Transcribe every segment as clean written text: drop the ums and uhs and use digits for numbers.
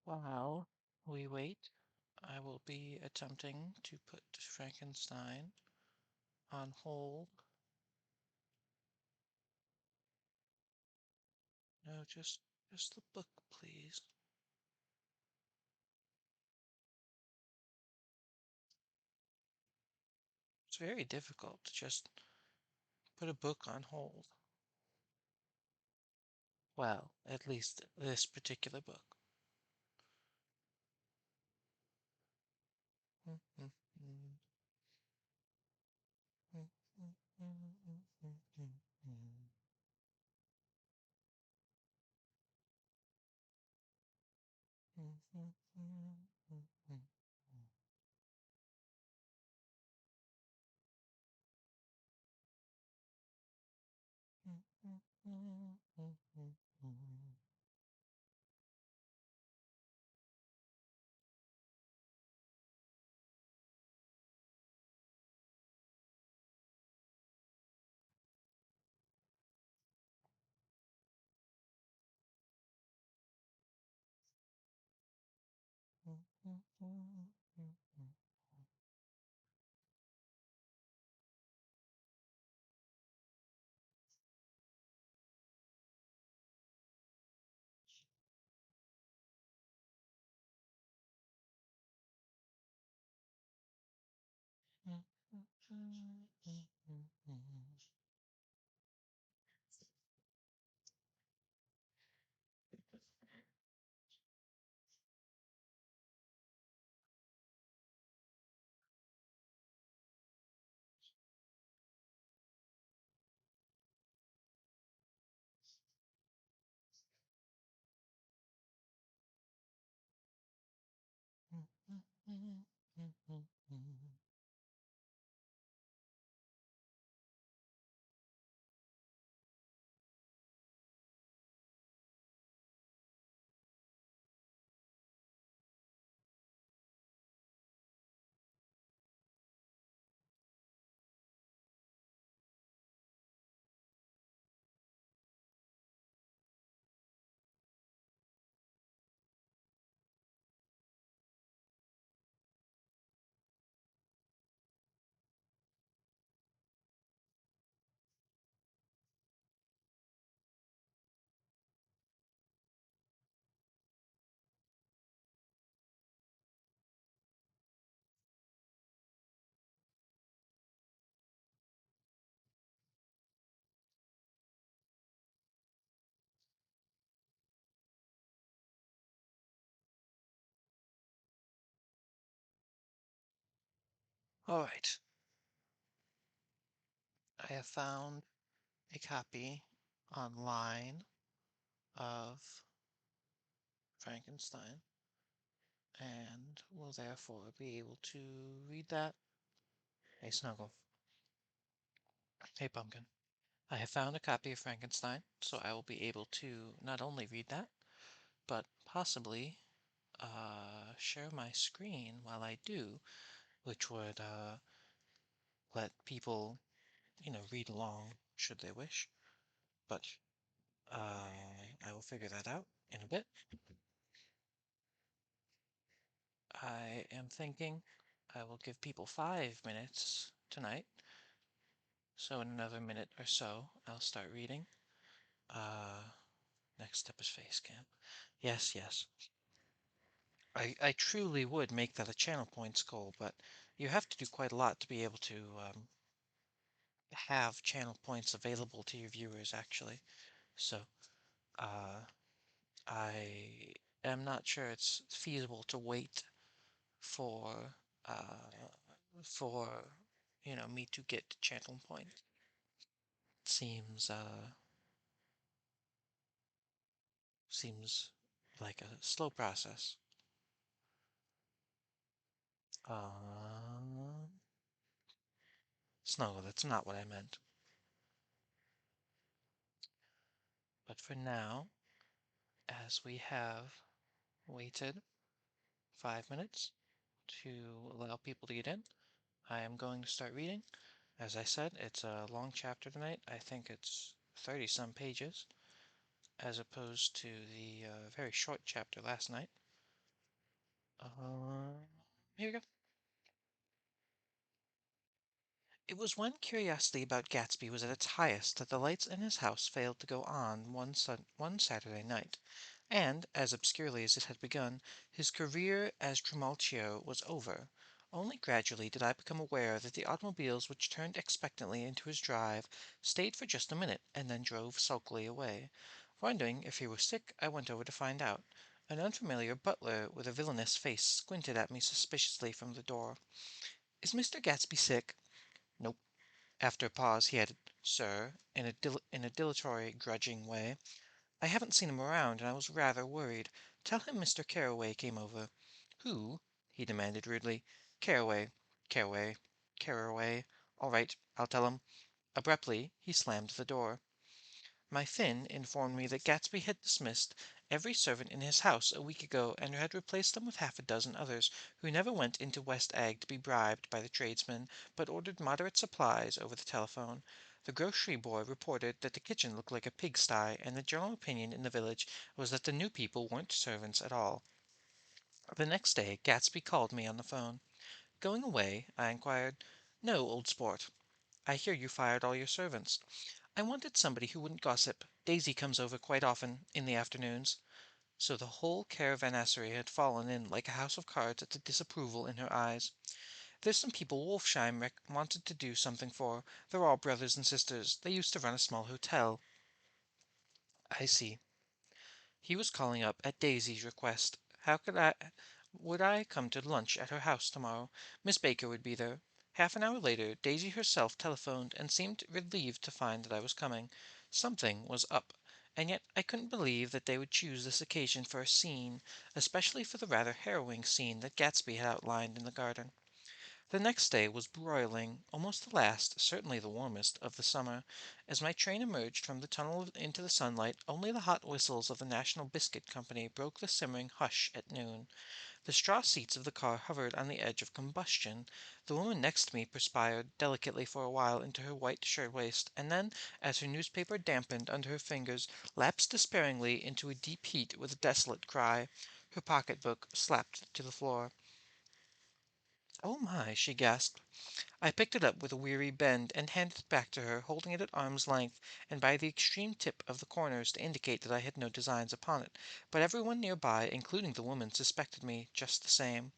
While we wait, I will be attempting to put Frankenstein on hold. No, just the book, please. It's very difficult to just put a book on hold. Well, at least this particular book. All right. I have found a copy online of Frankenstein and will therefore be able to read that. Hey, Snuggle. Hey, Pumpkin. I have found a copy of Frankenstein, so I will be able to not only read that, but possibly share my screen while I do, which would let people, read along should they wish. But I will figure that out in a bit. I am thinking I will give people 5 minutes tonight. So in another minute or so, I'll start reading. Next step is face cam. Yes, yes. I truly would make that a channel points goal, but you have to do quite a lot to be able to have channel points available to your viewers, actually. So, I am not sure it's feasible to wait for uh, for me to get to channel point. Seems like a slow process. Snow, that's not what I meant. But for now, as we have waited 5 minutes to allow people to get in, I am going to start reading. As I said, it's a long chapter tonight. I think it's 30 some pages. as opposed to the very short chapter last night. Here we go. It was when curiosity about Gatsby was at its highest that the lights in his house failed to go on one Saturday night, and, as obscurely as it had begun, his career as Trimalchio was over. Only gradually did I become aware that the automobiles which turned expectantly into his drive stayed for just a minute and then drove sulkily away. Wondering if he were sick, I went over to find out. An unfamiliar butler with a villainous face squinted at me suspiciously from the door. "Is Mr. Gatsby sick?" "Nope." After a pause, he added, "Sir," in a dilatory, grudging way. "I haven't seen him around, and I was rather worried. Tell him Mr. Carroway came over." "Who?" he demanded rudely. "Carroway. Carroway. Carroway. All right, I'll tell him." Abruptly, he slammed the door. My Finn informed me that Gatsby had dismissed every servant in his house a week ago and had replaced them with half a dozen others, who never went into West Egg to be bribed by the tradesmen, but ordered moderate supplies over the telephone. The grocery boy reported that the kitchen looked like a pigsty, and the general opinion in the village was that the new people weren't servants at all. The next day Gatsby called me on the phone. "Going away?" I inquired. "No, old sport. I hear you fired all your servants." "I wanted somebody who wouldn't gossip. Daisy comes over quite often, in the afternoons." So the whole caravanserai had fallen in like a house of cards at the disapproval in her eyes. "There's some people Wolfsheim wanted to do something for. They're all brothers and sisters. They used to run a small hotel." "I see." He was calling up at Daisy's request. How could I Would I come to lunch at her house tomorrow? Miss Baker would be there. Half an hour later Daisy herself telephoned and seemed relieved to find that I was coming. Something was up, and yet I couldn't believe that they would choose this occasion for a scene, especially for the rather harrowing scene that Gatsby had outlined in the garden. The next day was broiling, almost the last, certainly the warmest, of the summer. As my train emerged from the tunnel into the sunlight, only the hot whistles of the National Biscuit Company broke the simmering hush at noon. The straw seats of the car hovered on the edge of combustion. The woman next to me perspired delicately for a while into her white shirtwaist, and then, as her newspaper dampened under her fingers, lapsed despairingly into a deep heat with a desolate cry. Her pocketbook slapped to the floor. "Oh my!" she gasped. I picked it up with a weary bend and handed it back to her, holding it at arm's length and by the extreme tip of the corners to indicate that I had no designs upon it, but everyone near by, including the woman, suspected me just the same.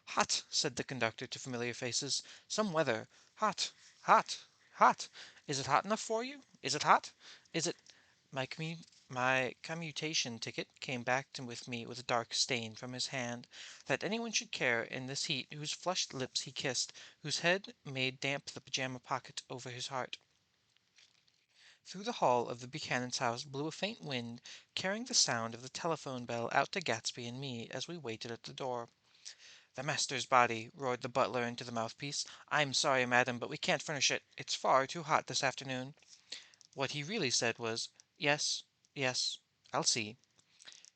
"Hot!" said the conductor to familiar faces. "Some weather! Hot! Hot! Hot! Is it hot enough for you? Is it hot? Is it—" My commutation ticket came back with me with a dark stain from his hand. That anyone should care in this heat whose flushed lips he kissed, whose head made damp the pajama pocket over his heart. Through the hall of the Buchanan's house blew a faint wind, carrying the sound of the telephone bell out to Gatsby and me as we waited at the door. "The master's body," roared the butler into the mouthpiece. "I'm sorry, madam, but we can't furnish it. It's far too hot this afternoon." What he really said was, "Yes, yes, I'll see."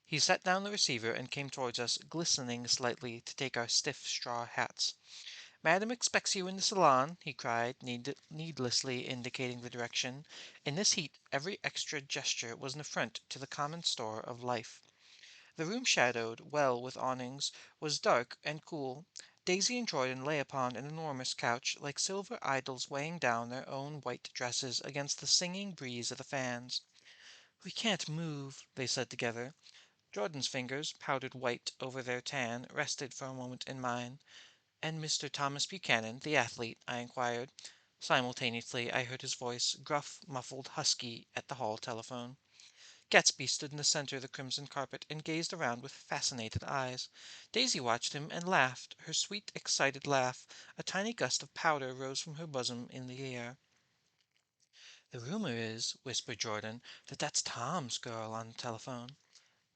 He set down the receiver and came towards us, glistening slightly, to take our stiff straw hats. "Madam expects you in the salon," he cried, needlessly indicating the direction. In this heat every extra gesture was an affront to the common store of life. The room shadowed well with awnings, was dark and cool. Daisy and Jordan lay upon an enormous couch, like silver idols weighing down their own white dresses against the singing breeze of the fans. "We can't move," they said together. Jordan's fingers, powdered white over their tan, rested for a moment in mine. "And Mr. Thomas Buchanan, the athlete?" I inquired. Simultaneously I heard his voice, gruff, muffled, husky, at the hall telephone. Gatsby stood in the center of the crimson carpet and gazed around with fascinated eyes. Daisy watched him and laughed, her sweet, excited laugh. A tiny gust of powder rose from her bosom in the air. "The rumor is," whispered Jordan, "that that's Tom's girl on the telephone."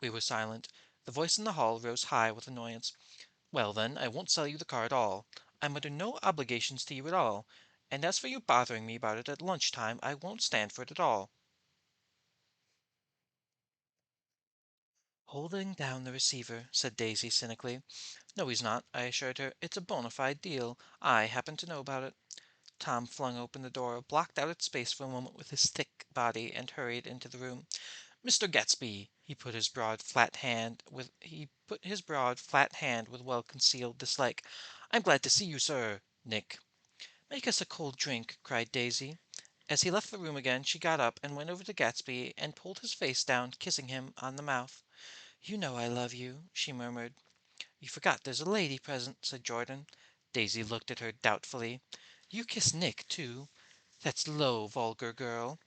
We were silent. The voice in the hall rose high with annoyance. "Well, then, I won't sell you the car at all. I'm under no obligations to you at all. And as for your bothering me about it at lunch time, I won't stand for it at all." "Holding down the receiver," said Daisy cynically. "No, he's not," I assured her. "It's a bona fide deal. I happen to know about it." Tom flung open the door, blocked out its space for a moment with his thick body, and hurried into the room. Mr. Gatsby, he put his broad, flat hand with well-concealed dislike. I'm glad to see you, sir. Nick. Make us a cold drink, cried Daisy. As he left the room again, she got up and went over to Gatsby and pulled his face down, kissing him on the mouth. You know I love you, she murmured. You forgot there's a lady present, said Jordan. Daisy looked at her doubtfully. You kiss Nick, too. That's low, vulgar girl.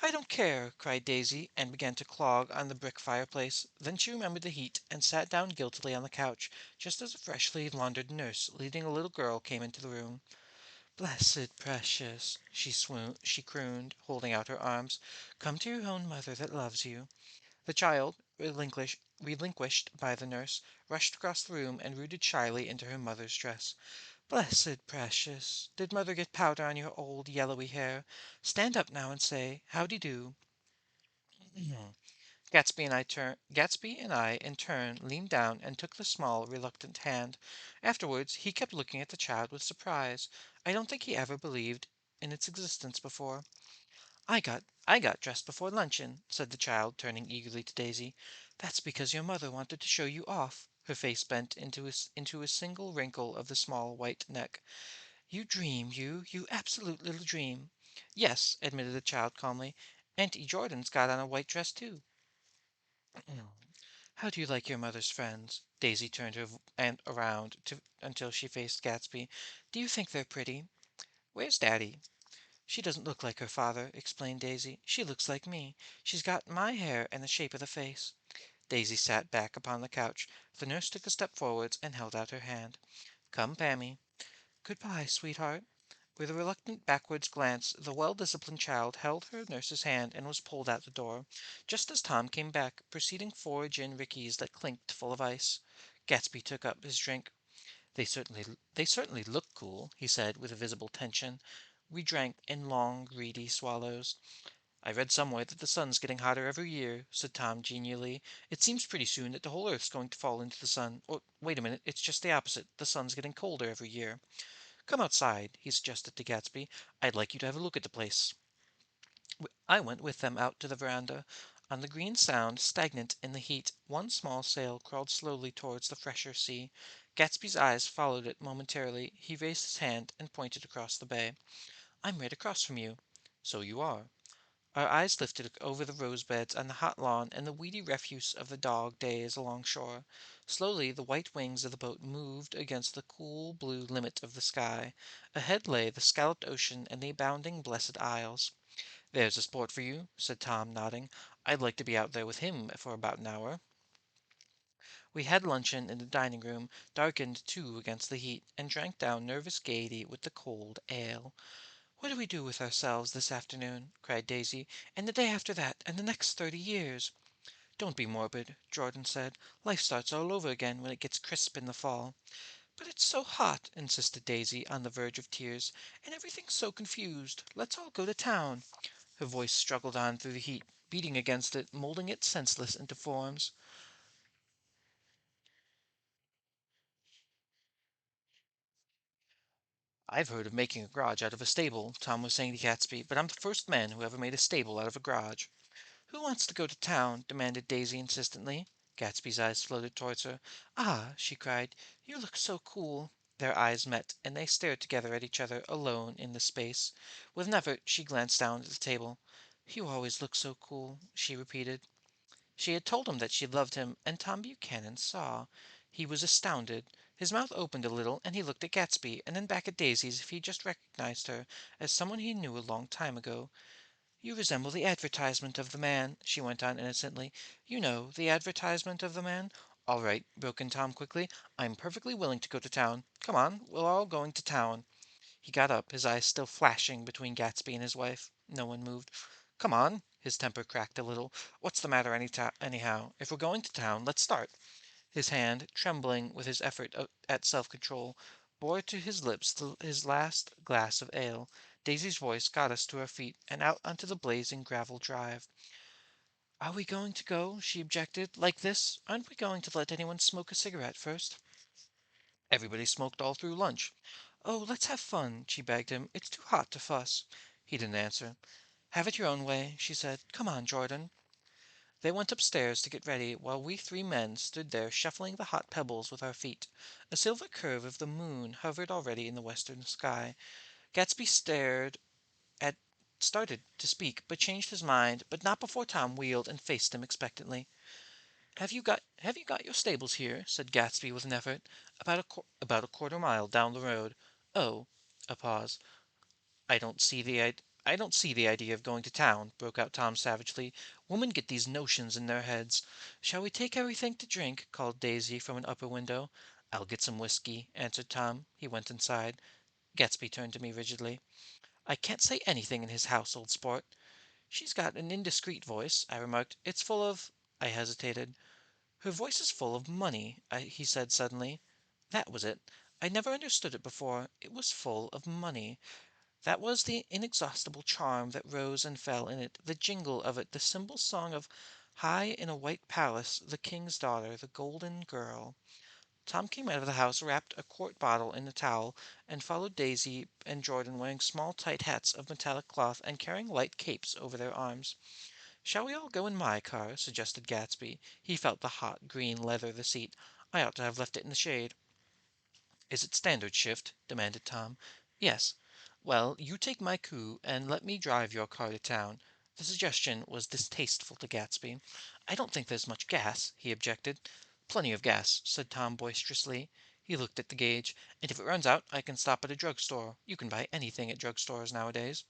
I don't care, cried Daisy, and began to clog on the brick fireplace. Then she remembered the heat, and sat down guiltily on the couch, just as a freshly laundered nurse, leading a little girl, came into the room. Blessed precious, she crooned, holding out her arms. Come to your own mother that loves you. The child, relinquished by the nurse, rushed across the room and rooted shyly into her mother's dress. Blessed precious, did mother get powder on your old yellowy hair? Stand up now and say, howdy do. Gatsby and I in turn leaned down and took the small, reluctant hand. Afterwards he kept looking at the child with surprise. I don't think he ever believed in its existence before. I got dressed before luncheon, said the child, turning eagerly to Daisy. That's because your mother wanted to show you off. Her face bent into a single wrinkle of the small white neck. You dream, you absolute little dream. Yes, admitted the child calmly. Auntie Jordan's got on a white dress too. How do you like your mother's friends? Daisy turned her aunt around until she faced Gatsby. Do you think they're pretty? Where's Daddy? She doesn't look like her father, explained Daisy. She looks like me. She's got my hair and the shape of the face. Daisy sat back upon the couch. The nurse took a step forwards and held out her hand. Come, Pammy. Goodbye, sweetheart. With a reluctant backwards glance, the well-disciplined child held her nurse's hand and was pulled out the door, just as Tom came back, preceding 4 gin rickeys that clinked full of ice. Gatsby took up his drink. They certainly look cool, he said with a visible tension. We drank in long, greedy swallows. I read somewhere that the sun's getting hotter every year, said Tom genially. It seems pretty soon that the whole earth's going to fall into the sun. Or, wait a minute, it's just the opposite. The sun's getting colder every year. Come outside, he suggested to Gatsby. I'd like you to have a look at the place. I went with them out to the veranda. On the green sound, stagnant in the heat, one small sail crawled slowly towards the fresher sea. Gatsby's eyes followed it momentarily. He raised his hand and pointed across the bay. I'm right across from you. So you are. Our eyes lifted over the rose beds on the hot lawn and the weedy refuse of the dog days along shore. Slowly the white wings of the boat moved against the cool blue limit of the sky. Ahead lay the scalloped ocean and the abounding blessed isles. There's a sport for you, said Tom, nodding. I'd like to be out there with him for about an hour. We had luncheon in the dining room, darkened too against the heat, and drank down nervous gaiety with the cold ale. What do we do with ourselves this afternoon? Cried Daisy. And the day after that, and the next 30 years? Don't be morbid, Jordan said. Life starts all over again when it gets crisp in the fall. But it's so hot, insisted Daisy, on the verge of tears, and everything's so confused. Let's all go to town. Her voice struggled on through the heat, beating against it, molding it senseless into forms. I've heard of making a garage out of a stable, Tom was saying to Gatsby, but I'm the first man who ever made a stable out of a garage. Who wants to go to town? Demanded Daisy insistently. Gatsby's eyes floated towards her. Ah, she cried, you look so cool. Their eyes met, and they stared together at each other, alone in the space. With an effort, she glanced down at the table. You always look so cool, she repeated. She had told him that she loved him, and Tom Buchanan saw. He was astounded. His mouth opened a little, and he looked at Gatsby, and then back at Daisy as if he just recognized her as someone he knew a long time ago. You resemble the advertisement of the man, she went on innocently. You know, the advertisement of the man. All right, broke in Tom quickly. I'm perfectly willing to go to town. Come on, we're all going to town. He got up, his eyes still flashing between Gatsby and his wife. No one moved. Come on. His temper cracked a little. What's the matter anyhow? If we're going to town, let's start. His hand, trembling with his effort at self-control, bore to his lips his last glass of ale. Daisy's voice got us to our feet and out onto the blazing gravel drive. Are we going to go? She objected. Like this? Aren't we going to let anyone smoke a cigarette first? Everybody smoked all through lunch. Oh, let's have fun, she begged him. It's too hot to fuss. He didn't answer. Have it your own way, she said. Come on, Jordan. They went upstairs to get ready, while we three men stood there shuffling the hot pebbles with our feet. A silver curve of the moon hovered already in the western sky. Gatsby at started to speak, but changed his mind, but not before Tom wheeled and faced him expectantly. Have you got your stables here?" said Gatsby with an effort. About a quarter mile down the road." "Oh." A pause. I don't see the idea of going to town," broke out Tom savagely. "Women get these notions in their heads." "Shall we take everything to drink?" called Daisy from an upper window. "I'll get some whiskey," answered Tom. He went inside. Gatsby turned to me rigidly. "I can't say anything in his house, old sport." "She's got an indiscreet voice," I remarked. "It's full of—" I hesitated. "Her voice is full of money," he said suddenly. That was it. I'd never understood it before. It was full of money. That was the inexhaustible charm that rose and fell in it, the jingle of it, the symbol song of "High in a white palace, the king's daughter, the golden girl." Tom came out of the house, wrapped a quart bottle in a towel, and followed Daisy and Jordan, wearing small tight hats of metallic cloth and carrying light capes over their arms. "Shall we all go in my car?" suggested Gatsby. He felt the hot, green leather of the seat. I ought to have left it in the shade. "Is it standard shift?" demanded Tom. "Yes." "Well, you take my coup, and let me drive your car to town." The suggestion was distasteful to Gatsby. "I don't think there's much gas," he objected. "Plenty of gas," said Tom boisterously. He looked at the gauge. "And if it runs out, I can stop at a drug store. You can buy anything at drug stores nowadays."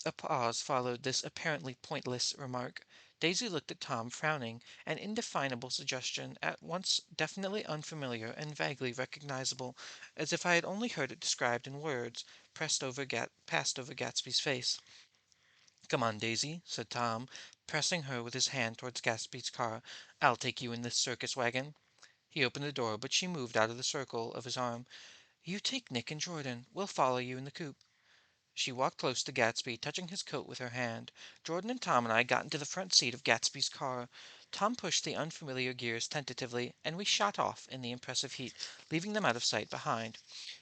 A pause followed this apparently pointless remark. Daisy looked at Tom, frowning. An indefinable suggestion, at once definitely unfamiliar and vaguely recognizable, as if I had only heard it described in words, passed over Gatsby's face. "Come on, Daisy," said Tom, pressing her with his hand towards Gatsby's car. "I'll take you in this circus wagon." He opened the door, but she moved out of the circle of his arm. "You take Nick and Jordan. We'll follow you in the coupe." She walked close to Gatsby, touching his coat with her hand. Jordan and Tom and I got into the front seat of Gatsby's car. Tom pushed the unfamiliar gears tentatively, and we shot off in the impressive heat, leaving them out of sight behind.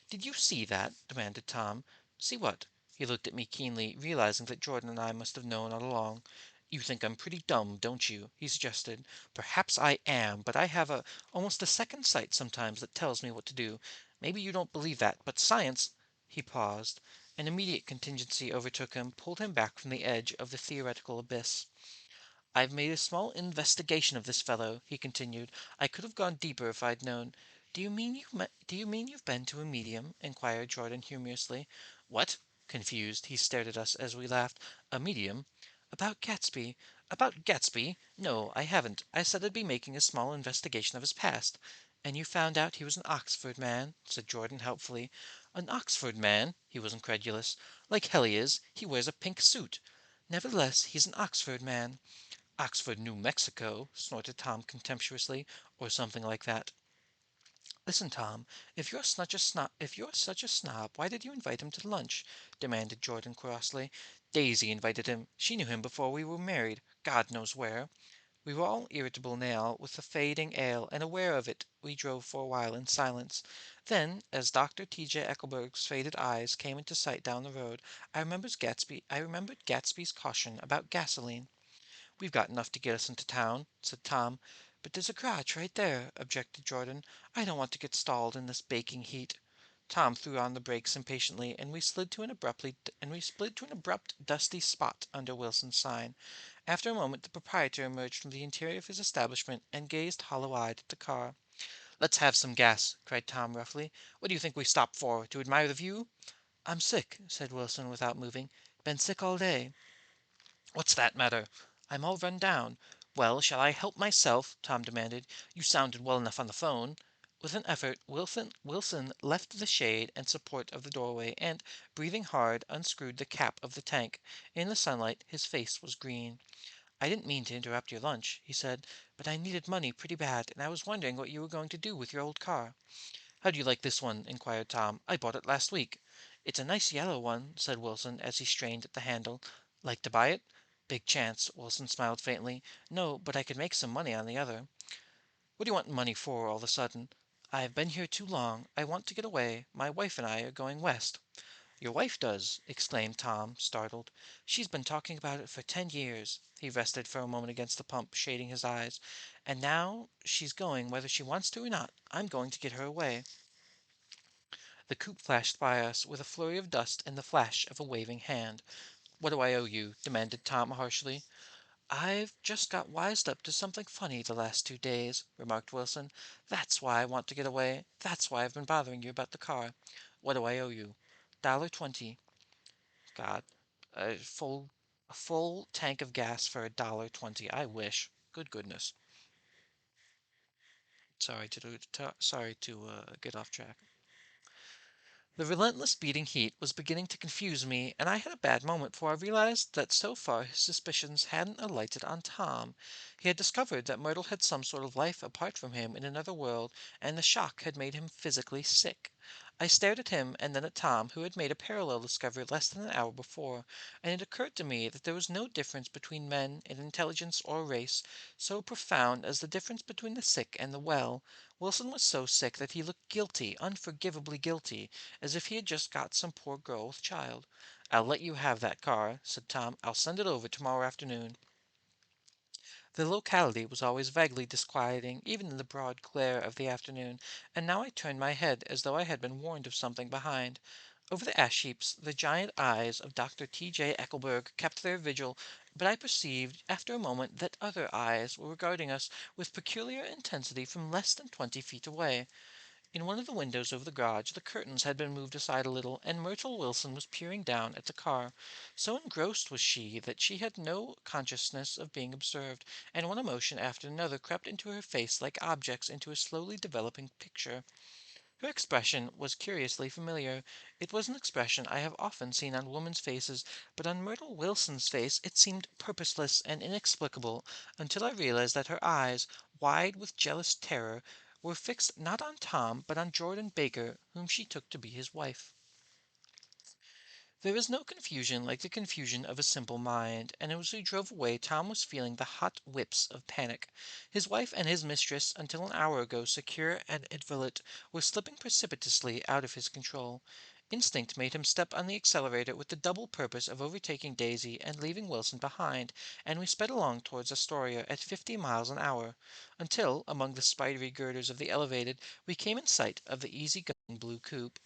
"Did you see that?" demanded Tom. "See what?" He looked at me keenly, realizing that Jordan and I must have known all along. "You think I'm pretty dumb, don't you?" he suggested. "Perhaps I am, but I have almost a second sight sometimes that tells me what to do. Maybe you don't believe that, but science—" He paused. An immediate contingency overtook him, pulled him back from the edge of the theoretical abyss. "I've made a small investigation of this fellow," he continued. "I could have gone deeper if I'd known." Do you mean you've been to a medium?" inquired Jordan humorously. "What?" Confused, he stared at us as we laughed. "A medium?" "About Gatsby." "About Gatsby? No, I haven't. I said I'd be making a small investigation of his past." "And you found out he was an Oxford man?" said Jordan helpfully. "An Oxford man?" He was incredulous. "Like hell he is. He wears a pink suit." "Nevertheless, he's an Oxford man." "Oxford, New Mexico," snorted Tom contemptuously, "or something like that." "Listen, Tom, if you're such a snob, why did you invite him to lunch?" demanded Jordan crossly. "Daisy invited him. She knew him before we were married, God knows where." We were all irritable now with the fading ale, and aware of it we drove for a while in silence. Then, as Dr. T.J. Eckelberg's faded eyes came into sight down the road, I remembered Gatsby's caution about gasoline. "We've got enough to get us into town," said Tom. "But there's a garage right there," objected Jordan. "I don't want to get stalled in this baking heat." Tom threw on the brakes impatiently, and we slid to an abrupt, dusty spot under Wilson's sign. After a moment the proprietor emerged from the interior of his establishment and gazed hollow-eyed at the car. "Let's have some gas," cried Tom roughly. "What do you think we stopped for? To admire the view?" "I'm sick," said Wilson without moving. "Been sick all day." "What's that matter?" "I'm all run down." "Well, shall I help myself?" Tom demanded. "You sounded well enough on the phone." With an effort Wilson left the shade and support of the doorway and, breathing hard, unscrewed the cap of the tank. In the sunlight his face was green. "I didn't mean to interrupt your lunch," he said, "but I needed money pretty bad, and I was wondering what you were going to do with your old car." "How do you like this one?" inquired Tom. "I bought it last week." "It's a nice yellow one," said Wilson as he strained at the handle. "Like to buy it?" "Big chance." Wilson smiled faintly. "No, but I could make some money on the other." "What do you want money for all of a sudden?" "I've been here too long. I want to get away. My wife and I are going west." Your wife does, exclaimed Tom, startled. She's been talking about it for 10 years. He rested for a moment against the pump, shading his eyes. And now she's going whether she wants to or not. I'm going to get her away. The coupe flashed by us with a flurry of dust and the flash of a waving hand. What do I owe you? Demanded Tom harshly. I've just got wised up to something funny the last 2 days, remarked Wilson. That's why I want to get away. That's why I've been bothering you about the car. What do I owe you? $1.20. God, a full tank of gas for $1.20. I wish. Good goodness. Sorry to get off track. The relentless beating heat was beginning to confuse me, and I had a bad moment, for I realized that so far his suspicions hadn't alighted on Tom. He had discovered that Myrtle had some sort of life apart from him in another world, and the shock had made him physically sick. I stared at him and then at Tom, who had made a parallel discovery less than an hour before, and it occurred to me that there was no difference between men in intelligence or race so profound as the difference between the sick and the well. Wilson was so sick that he looked guilty, unforgivably guilty, as if he had just got some poor girl with child. "I'll let you have that car," said Tom. "I'll send it over tomorrow afternoon." The locality was always vaguely disquieting, even in the broad glare of the afternoon, and now I turned my head as though I had been warned of something behind. Over the ash heaps the giant eyes of Dr. T.J. Eckelberg kept their vigil, but I perceived after a moment that other eyes were regarding us with peculiar intensity from less than 20 feet away. In one of the windows over the garage the curtains had been moved aside a little, and Myrtle Wilson was peering down at the car. So engrossed was she that she had no consciousness of being observed, and one emotion after another crept into her face like objects into a slowly developing picture. Her expression was curiously familiar. It was an expression I have often seen on women's faces, but on Myrtle Wilson's face it seemed purposeless and inexplicable, until I realized that her eyes, wide with jealous terror, were fixed not on Tom, but on Jordan Baker, whom she took to be his wife. There is no confusion like the confusion of a simple mind, and as we drove away Tom was feeling the hot whips of panic. His wife and his mistress, until an hour ago secure and inviolate, were slipping precipitously out of his control. Instinct made him step on the accelerator with the double purpose of overtaking Daisy and leaving Wilson behind, and we sped along towards Astoria at 50 miles an hour, until, among the spidery girders of the elevated, we came in sight of the easy-going blue coupe.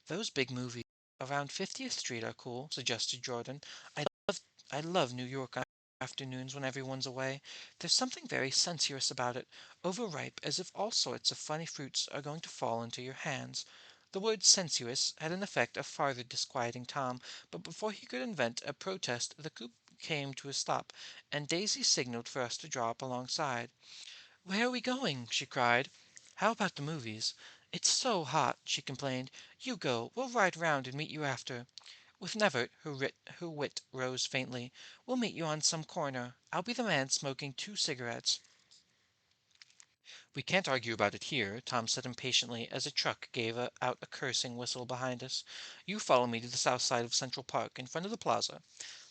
"Those big movies around 50th Street are cool," suggested Jordan. I love New York on afternoons when everyone's away. There's something very sensuous about it, overripe, as if all sorts of funny fruits are going to fall into your hands. The word sensuous had an effect of farther disquieting Tom, but before he could invent a protest the coupe came to a stop, and Daisy signaled for us to draw up alongside. "Where are we going?" she cried. "How about the movies?" "It's so hot," she complained. "You go. We'll ride round and meet you after." With an effort her wit rose faintly. "We'll meet you on some corner. I'll be the man smoking 2 cigarettes." "We can't argue about it here," Tom said impatiently as a truck gave out a cursing whistle behind us. "You follow me to the south side of Central Park, in front of the plaza."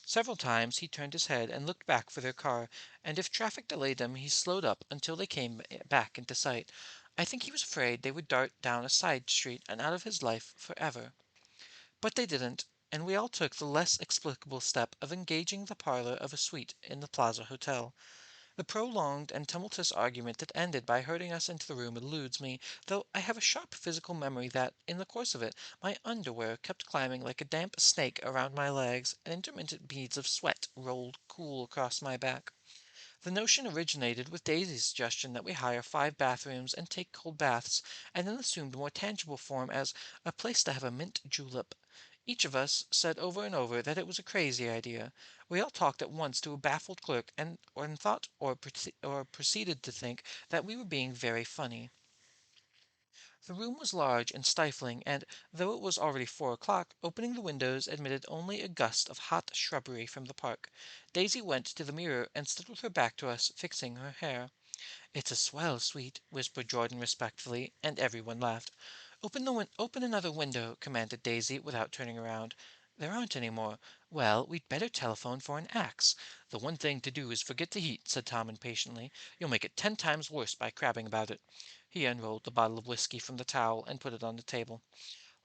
Several times he turned his head and looked back for their car, and if traffic delayed them he slowed up until they came back into sight. I think he was afraid they would dart down a side street and out of his life forever. But they didn't, and we all took the less explicable step of engaging the parlor of a suite in the Plaza Hotel. The prolonged and tumultuous argument that ended by herding us into the room eludes me, though I have a sharp physical memory that, in the course of it, my underwear kept climbing like a damp snake around my legs, and intermittent beads of sweat rolled cool across my back. The notion originated with Daisy's suggestion that we hire 5 bathrooms and take cold baths, and then assumed more tangible form as a place to have a mint julep. Each of us said over and over that it was a crazy idea. We all talked at once to a baffled clerk, and thought or proceeded to think that we were being very funny. The room was large and stifling, and, though it was already 4 o'clock, opening the windows admitted only a gust of hot shrubbery from the park. Daisy went to the mirror and stood with her back to us, fixing her hair. "It's a swell suite," whispered Jordan respectfully, and everyone laughed. "Open another window," commanded Daisy, without turning around. "There aren't any more. Well, we'd better telephone for an axe." "The one thing to do is forget the heat," said Tom impatiently. "You'll make it 10 times worse by crabbing about it." He unrolled the bottle of whiskey from the towel and put it on the table.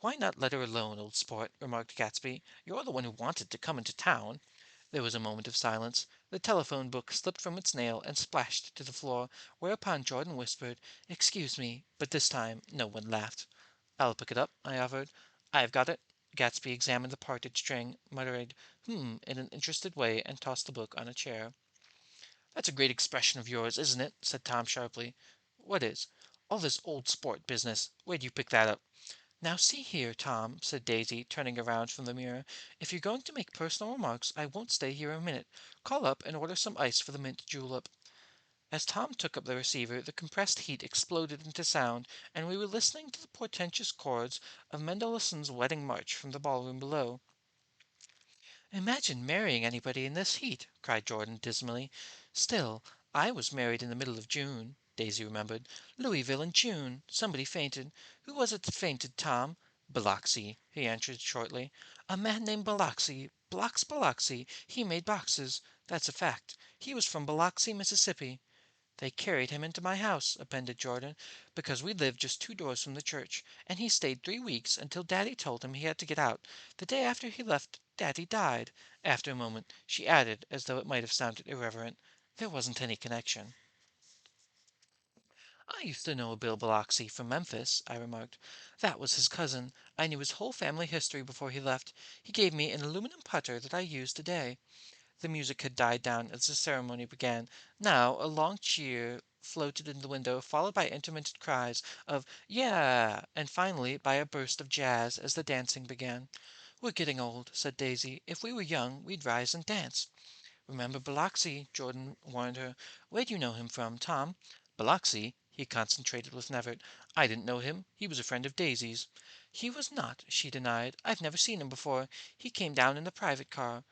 Why not let her alone, old sport? Remarked Gatsby. You're the one who wanted to come into town. There was a moment of silence. The telephone book slipped from its nail and splashed to the floor, whereupon Jordan whispered, "Excuse me," but this time no one laughed. "I'll pick it up," I offered. "I've got it." Gatsby examined the parted string, muttered in an interested way, and tossed the book on a chair. "That's a great expression of yours, isn't it?" said Tom sharply. "What is?" "All this old sport business. Where'd you pick that up?" "Now see here, Tom," said Daisy, turning around from the mirror. "If you're going to make personal remarks, I won't stay here a minute. Call up and order some ice for the mint julep." As Tom took up the receiver, the compressed heat exploded into sound, and we were listening to the portentous chords of Mendelssohn's Wedding March from the ballroom below. "Imagine marrying anybody in this heat!" cried Jordan dismally. "Still, I was married in the middle of June," Daisy remembered. "Louisville in June. Somebody fainted. Who was it that fainted, Tom?" "Biloxi," he answered shortly. "A man named Biloxi. Biloxi. He made boxes. That's a fact. He was from Biloxi, Mississippi." "They carried him into my house," appended Jordan, "because we lived just 2 doors from the church, and he stayed 3 weeks until Daddy told him he had to get out. The day after he left, Daddy died." After a moment, she added, as though it might have sounded irreverent, "There wasn't any connection." "I used to know a Bill Biloxi from Memphis," I remarked. "That was his cousin. I knew his whole family history before he left. He gave me an aluminum putter that I use today." The music had died down as the ceremony began. Now a long cheer floated in the window, followed by intermittent cries of "Yeah!" and finally by a burst of jazz as the dancing began. "We're getting old," said Daisy. "If we were young, we'd rise and dance." "Remember Biloxi," Jordan warned her. "Where'd you know him from, Tom?" "Biloxi?" He concentrated with an effort. "I didn't know him. He was a friend of Daisy's." "He was not," she denied. "I've never seen him before. He came down in the private car."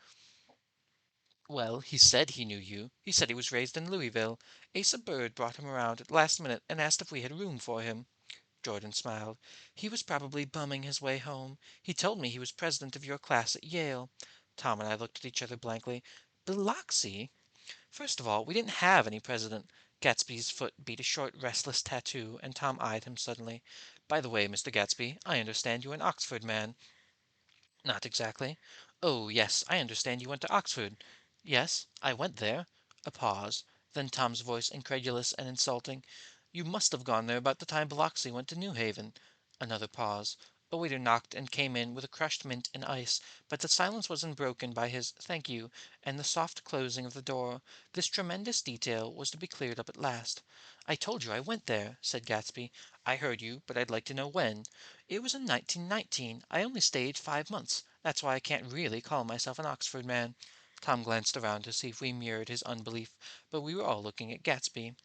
"Well, he said he knew you. He said he was raised in Louisville. Asa Bird brought him around at the last minute and asked if we had room for him." Jordan smiled. "He was probably bumming his way home. He told me he was president of your class at Yale." Tom and I looked at each other blankly. "Biloxi?" "First of all, we didn't have any president." Gatsby's foot beat a short, restless tattoo, and Tom eyed him suddenly. "By the way, Mr. Gatsby, I understand you're an Oxford man." "Not exactly." "Oh, yes, I understand you went to Oxford." "Yes, I went there." A pause. Then Tom's voice, incredulous and insulting. "You must have gone there about the time Biloxi went to New Haven." Another pause. A waiter knocked and came in with a crushed mint and ice, but the silence was unbroken by his "thank you" and the soft closing of the door. This tremendous detail was to be cleared up at last. "I told you I went there," said Gatsby. "I heard you, but I'd like to know when." "It was in 1919. I only stayed 5 months. That's why I can't really call myself an Oxford man." Tom glanced around to see if we mirrored his unbelief, but we were all looking at Gatsby.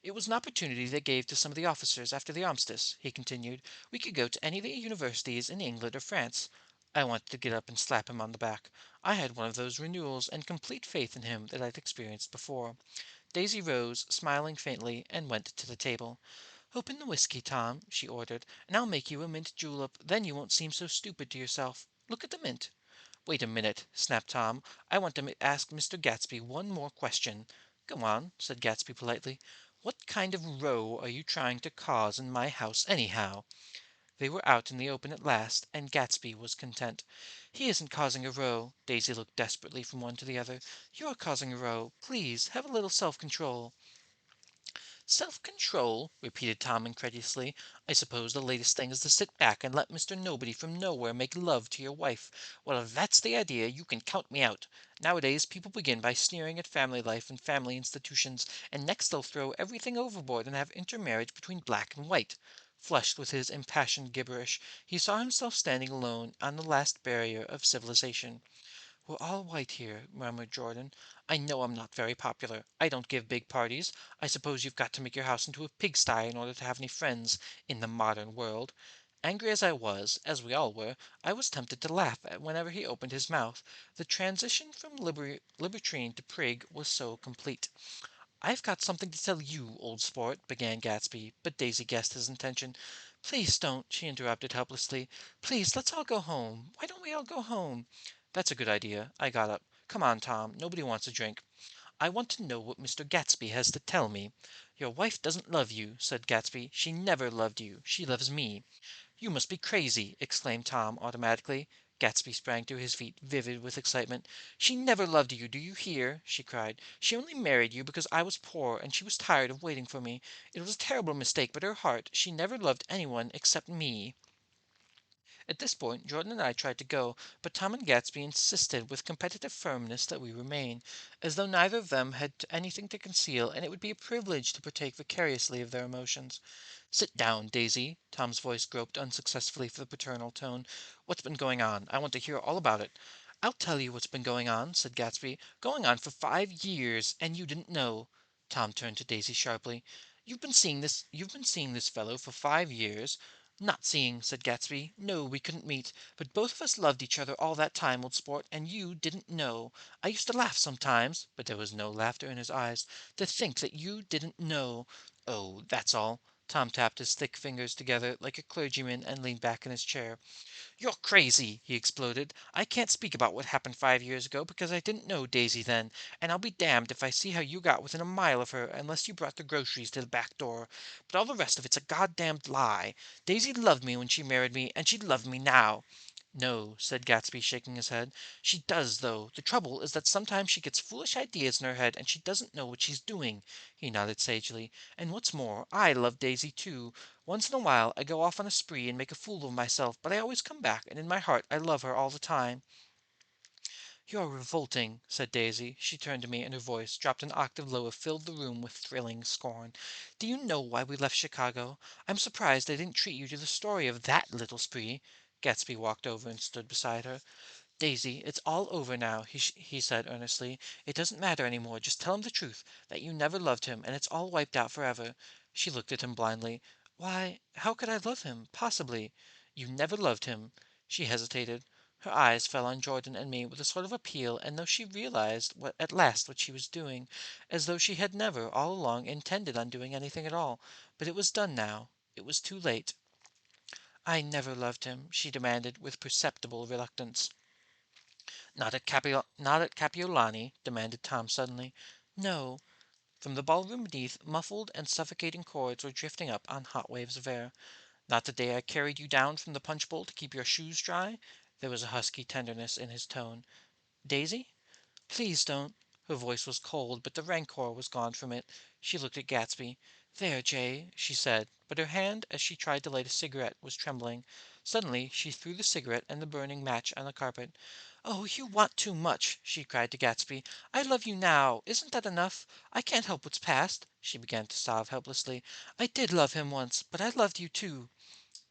"It was an opportunity they gave to some of the officers after the armistice," he continued. "We could go to any of the universities in England or France." I wanted to get up and slap him on the back. I had one of those renewals and complete faith in him that I'd experienced before. Daisy rose, smiling faintly, and went to the table. "Open the whiskey, Tom," she ordered, "and I'll make you a mint julep. Then you won't seem so stupid to yourself. Look at the mint." "Wait a minute," snapped Tom. "I want to ask Mr. Gatsby one more question." "Go on," said Gatsby politely. "What kind of row are you trying to cause in my house, anyhow?" They were out in the open at last, and Gatsby was content. "He isn't causing a row." Daisy looked desperately from one to the other. "You're causing a row. Please, have a little self-control." "Self-control?" repeated Tom incredulously. "I suppose the latest thing is to sit back and let Mr. Nobody from Nowhere make love to your wife. Well, if that's the idea, you can count me out. Nowadays people begin by sneering at family life and family institutions, and next they'll throw everything overboard and have intermarriage between black and white." Flushed with his impassioned gibberish, he saw himself standing alone on the last barrier of civilization. "We're all white here," murmured Jordan. "I know I'm not very popular. I don't give big parties. I suppose you've got to make your house into a pigsty in order to have any friends in the modern world." Angry as I was, as we all were, I was tempted to laugh at whenever he opened his mouth. The transition from libertine to prig was so complete. "I've got something to tell you, old sport," began Gatsby, but Daisy guessed his intention. "Please don't," she interrupted helplessly. "Please, let's all go home. Why don't we all go home?" "That's a good idea." I got up. "Come on, Tom. Nobody wants a drink." "I want to know what Mr. Gatsby has to tell me." "Your wife doesn't love you," said Gatsby. "She never loved you. She loves me." You must be crazy!" exclaimed Tom automatically. Gatsby sprang to his feet, vivid with excitement. "She never loved you, do you hear?" she cried. "She only married you because I was poor and she was tired of waiting for me. It was a terrible mistake, but her heart, she never loved anyone except me." At this point Jordan and I tried to go, but Tom and Gatsby insisted with competitive firmness that we remain, as though neither of them had anything to conceal and it would be a privilege to partake vicariously of their emotions. "Sit down, Daisy." Tom's voice groped unsuccessfully for the paternal tone. "What's been going on? I want to hear all about it." "I'll tell you what's been going on," said Gatsby. "Going on for 5 years, and you didn't know." Tom turned to Daisy sharply. You've been seeing this fellow for 5 years?" "Not seeing," said Gatsby. "No, we couldn't meet. But both of us loved each other all that time, old sport, and you didn't know. I used to laugh sometimes," but there was no laughter in his eyes, "to think that you didn't know. Oh, that's all." Tom tapped his thick fingers together like a clergyman and leaned back in his chair. "You're crazy!" he exploded. "I can't speak about what happened 5 years ago because I didn't know Daisy then, and I'll be damned if I see how you got within a mile of her unless you brought the groceries to the back door. But all the rest of it's a goddamned lie. Daisy loved me when she married me, and she loved me now." "No," said Gatsby, shaking his head. "She does, though. The trouble is that sometimes she gets foolish ideas in her head and she doesn't know what she's doing." He nodded sagely. "And what's more, I love Daisy, too. Once in a while I go off on a spree and make a fool of myself, but I always come back, and in my heart I love her all the time." "You're revolting," said Daisy. She turned to me, and her voice, dropped an octave lower, filled the room with thrilling scorn. "Do you know why we left Chicago? I'm surprised they didn't treat you to the story of that little spree." Gatsby walked over and stood beside her. "Daisy, it's all over now," he said earnestly. "It doesn't matter any more. Just tell him the truth, that you never loved him, and it's all wiped out forever." She looked at him blindly. "Why, how could I love him, possibly?" "You never loved him." She hesitated. Her eyes fell on Jordan and me with a sort of appeal, and though she realized at last what she was doing, as though she had never, all along, intended on doing anything at all. But it was done now. It was too late. "I never loved him," she demanded with perceptible reluctance. Not at Capiolani?" demanded Tom suddenly. "No." From the ballroom beneath, muffled and suffocating chords were drifting up on hot waves of air. "Not the day I carried you down from the punch bowl to keep your shoes dry?" There was a husky tenderness in his tone. "Daisy?" "Please don't." Her voice was cold, but the rancor was gone from it. She looked at Gatsby. "There, Jay," she said, but her hand, as she tried to light a cigarette, was trembling. Suddenly she threw the cigarette and the burning match on the carpet. "Oh, you want too much!" she cried to Gatsby. "I love you now. Isn't that enough? I can't help what's past." She began to sob helplessly. "I did love him once, but I loved you too."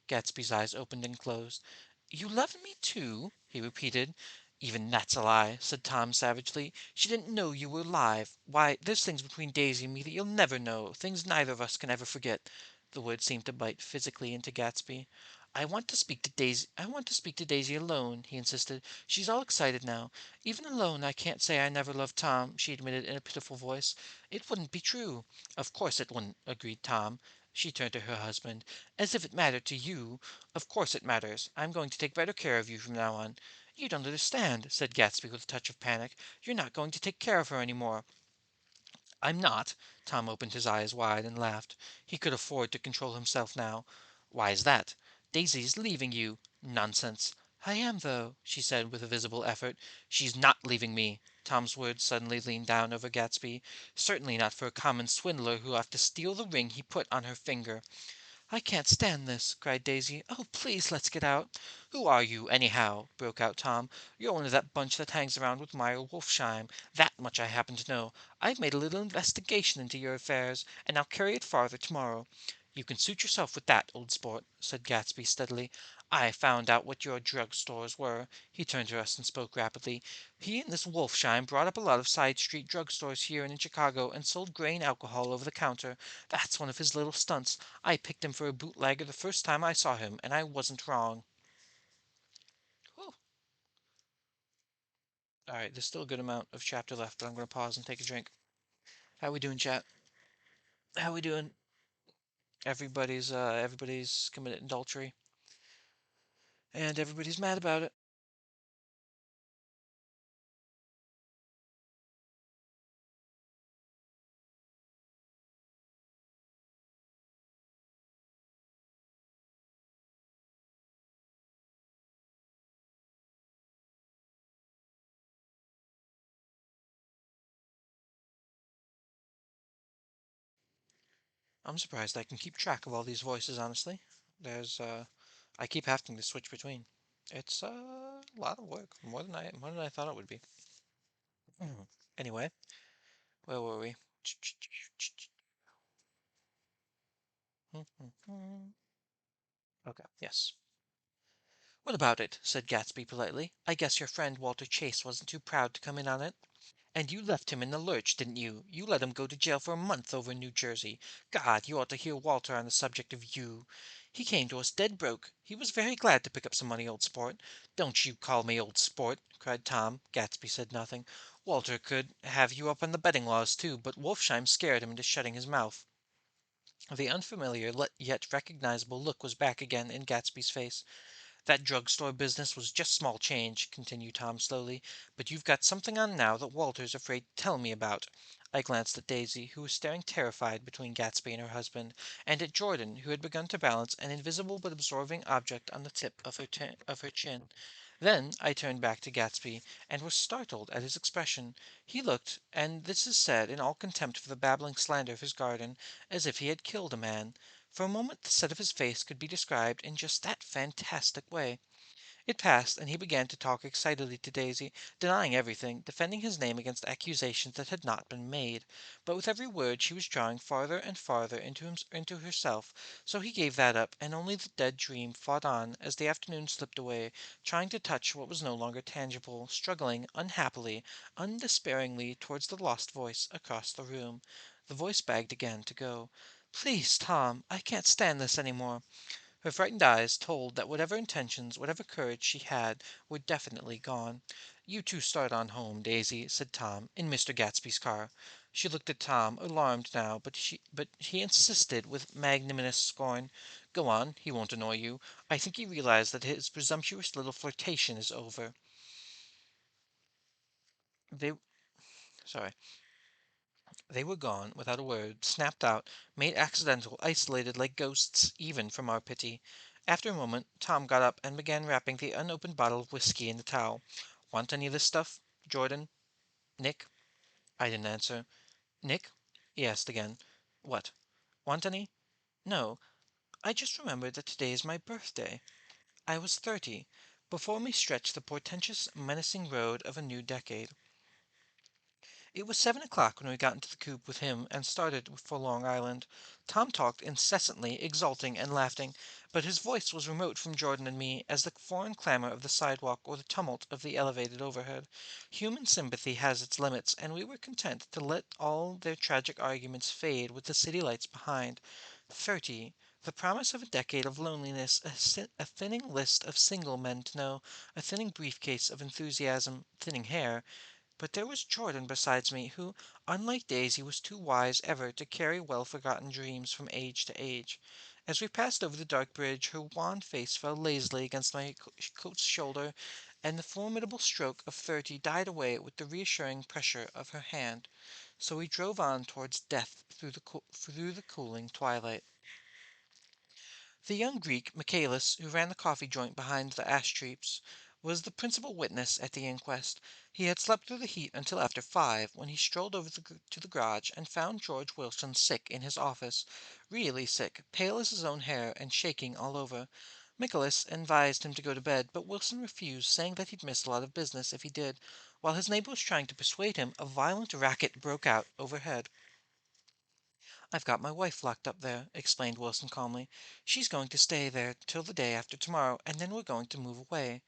Gatsby's eyes opened and closed. "You loved me too?" he repeated. "Even that's a lie," said Tom savagely. "She didn't know you were alive. Why, there's things between Daisy and me that you'll never know, things neither of us can ever forget." The words seemed to bite physically into Gatsby. "I want to speak to Daisy. I want to speak to Daisy alone," he insisted. "She's all excited now. Even alone I can't say I never loved Tom," she admitted in a pitiful voice. "It wouldn't be true." "Of course it wouldn't," agreed Tom. She turned to her husband. "As if it mattered to you. Of course it matters. I'm going to take better care of you from now on." "You don't understand," said Gatsby with a touch of panic. "You're not going to take care of her any more." "I'm not." Tom opened his eyes wide and laughed. He could afford to control himself now. "Why's that?" "Daisy's leaving you." "Nonsense." "I am, though," she said with a visible effort. "She's not leaving me." Tom's words suddenly leaned down over Gatsby. "Certainly not for a common swindler who'll have to steal the ring he put on her finger." "I can't stand this!" cried Daisy. "Oh, please let's get out!" "Who are you, anyhow?" broke out Tom. "You're one of that bunch that hangs around with Meyer Wolfsheim. That much I happen to know. I've made a little investigation into your affairs, and I'll carry it farther tomorrow." "You can suit yourself with that, old sport," said Gatsby steadily. "I found out what your drug stores were." He turned to us and spoke rapidly. "He and this Wolfsheim brought up a lot of side street drug stores here and in Chicago and sold grain alcohol over the counter. That's one of his little stunts. I picked him for a bootlegger the first time I saw him, and I wasn't wrong." Whew. All right, there's still a good amount of chapter left, but I'm going to pause and take a drink. How we doing, chat? How we doing? Everybody's committed adultery, and everybody's mad about it. I'm surprised I can keep track of all these voices, honestly. I keep having to switch between. It's a lot of work, more than I thought it would be. Anyway, where were we? Okay, yes. What about it? Said Gatsby politely. I guess your friend Walter Chase wasn't too proud to come in on it. And you left him in the lurch, didn't you? You let him go to jail for a month over in New Jersey. God, you ought to hear Walter on the subject of you. He came to us dead broke. He was very glad to pick up some money, old sport. Don't you call me old sport, cried Tom. Gatsby said nothing. Walter could have you up on the betting laws, too, but Wolfsheim scared him into shutting his mouth. The unfamiliar yet recognizable look was back again in Gatsby's face. That drugstore business was just small change, continued Tom slowly, but you've got something on now that Walter's afraid to tell me about. I glanced at Daisy, who was staring terrified between Gatsby and her husband, and at Jordan, who had begun to balance an invisible but absorbing object on the tip of her chin. Then I turned back to Gatsby, and was startled at his expression. He looked, and this is said in all contempt for the babbling slander of his garden, as if he had killed a man. For a moment the set of his face could be described in just that fantastic way. It passed, and he began to talk excitedly to Daisy, denying everything, defending his name against accusations that had not been made. But with every word she was drawing farther and farther into herself, so he gave that up, and only the dead dream fought on as the afternoon slipped away, trying to touch what was no longer tangible, struggling unhappily, undespairingly towards the lost voice across the room. The voice begged again to go. Please, Tom, I can't stand this any more. Her frightened eyes told that whatever intentions, whatever courage she had, were definitely gone. You two start on home, Daisy, said Tom, in Mr. Gatsby's car. She looked at Tom, alarmed now, but he insisted with magnanimous scorn. Go on, he won't annoy you. I think he realized that his presumptuous little flirtation is over. They sorry. They were gone, without a word, snapped out, made accidental, isolated like ghosts, even from our pity. After a moment, Tom got up and began wrapping the unopened bottle of whiskey in the towel. Want any of this stuff, Jordan? Nick? I didn't answer. Nick? He asked again. What? Want any? No. I just remembered that today is my birthday. I was 30. Before me stretched the portentous, menacing road of a new decade. It was 7 o'clock when we got into the coupe with him and started for Long Island. Tom talked incessantly, exulting and laughing, but his voice was remote from Jordan and me as the foreign clamor of the sidewalk or the tumult of the elevated overhead. Human sympathy has its limits, and we were content to let all their tragic arguments fade with the city lights behind. 30. The promise of a decade of loneliness, a thinning list of single men to know, a thinning briefcase of enthusiasm, thinning hair, but there was Jordan besides me, who, unlike Daisy, was too wise ever to carry well-forgotten dreams from age to age. As we passed over the dark bridge, her wan face fell lazily against my coat's shoulder, and the formidable stroke of 30 died away with the reassuring pressure of her hand. So we drove on towards death through the cooling twilight. The young Greek, Michaelis, who ran the coffee joint behind the ash trees, was the principal witness at the inquest. He had slept through the heat until after 5, when he strolled over to the garage and found George Wilson sick in his office, really sick, pale as his own hair and shaking all over. Michaelis advised him to go to bed, but Wilson refused, saying that he'd miss a lot of business if he did. While his neighbor was trying to persuade him, a violent racket broke out overhead. I've got my wife locked up there, explained Wilson calmly. She's going to stay there till the day after tomorrow, and then we're going to move away.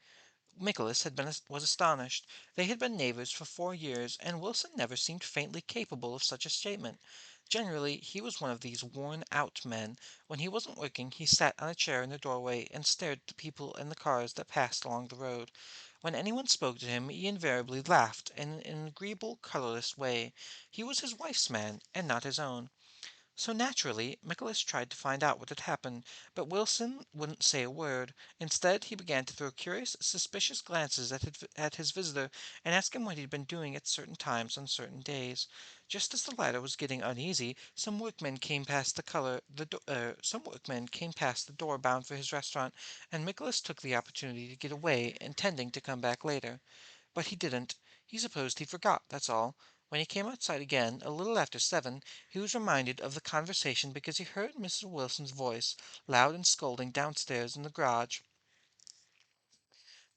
Nicholas was astonished. They had been neighbors for 4 years, and Wilson never seemed faintly capable of such a statement. Generally, he was one of these worn-out men. When he wasn't working, he sat on a chair in the doorway and stared at the people and the cars that passed along the road. When anyone spoke to him, he invariably laughed in an agreeable, colorless way. He was his wife's man, and not his own. So naturally, Nicholas tried to find out what had happened, but Wilson wouldn't say a word. Instead, he began to throw curious, suspicious glances at his visitor and ask him what he'd been doing at certain times on certain days. Just as the latter was getting uneasy, some workmen came past the door bound for his restaurant, and Nicholas took the opportunity to get away, intending to come back later. But he didn't. He supposed he forgot, that's all. When he came outside again, a little after 7, he was reminded of the conversation because he heard Mrs. Wilson's voice, loud and scolding, downstairs in the garage.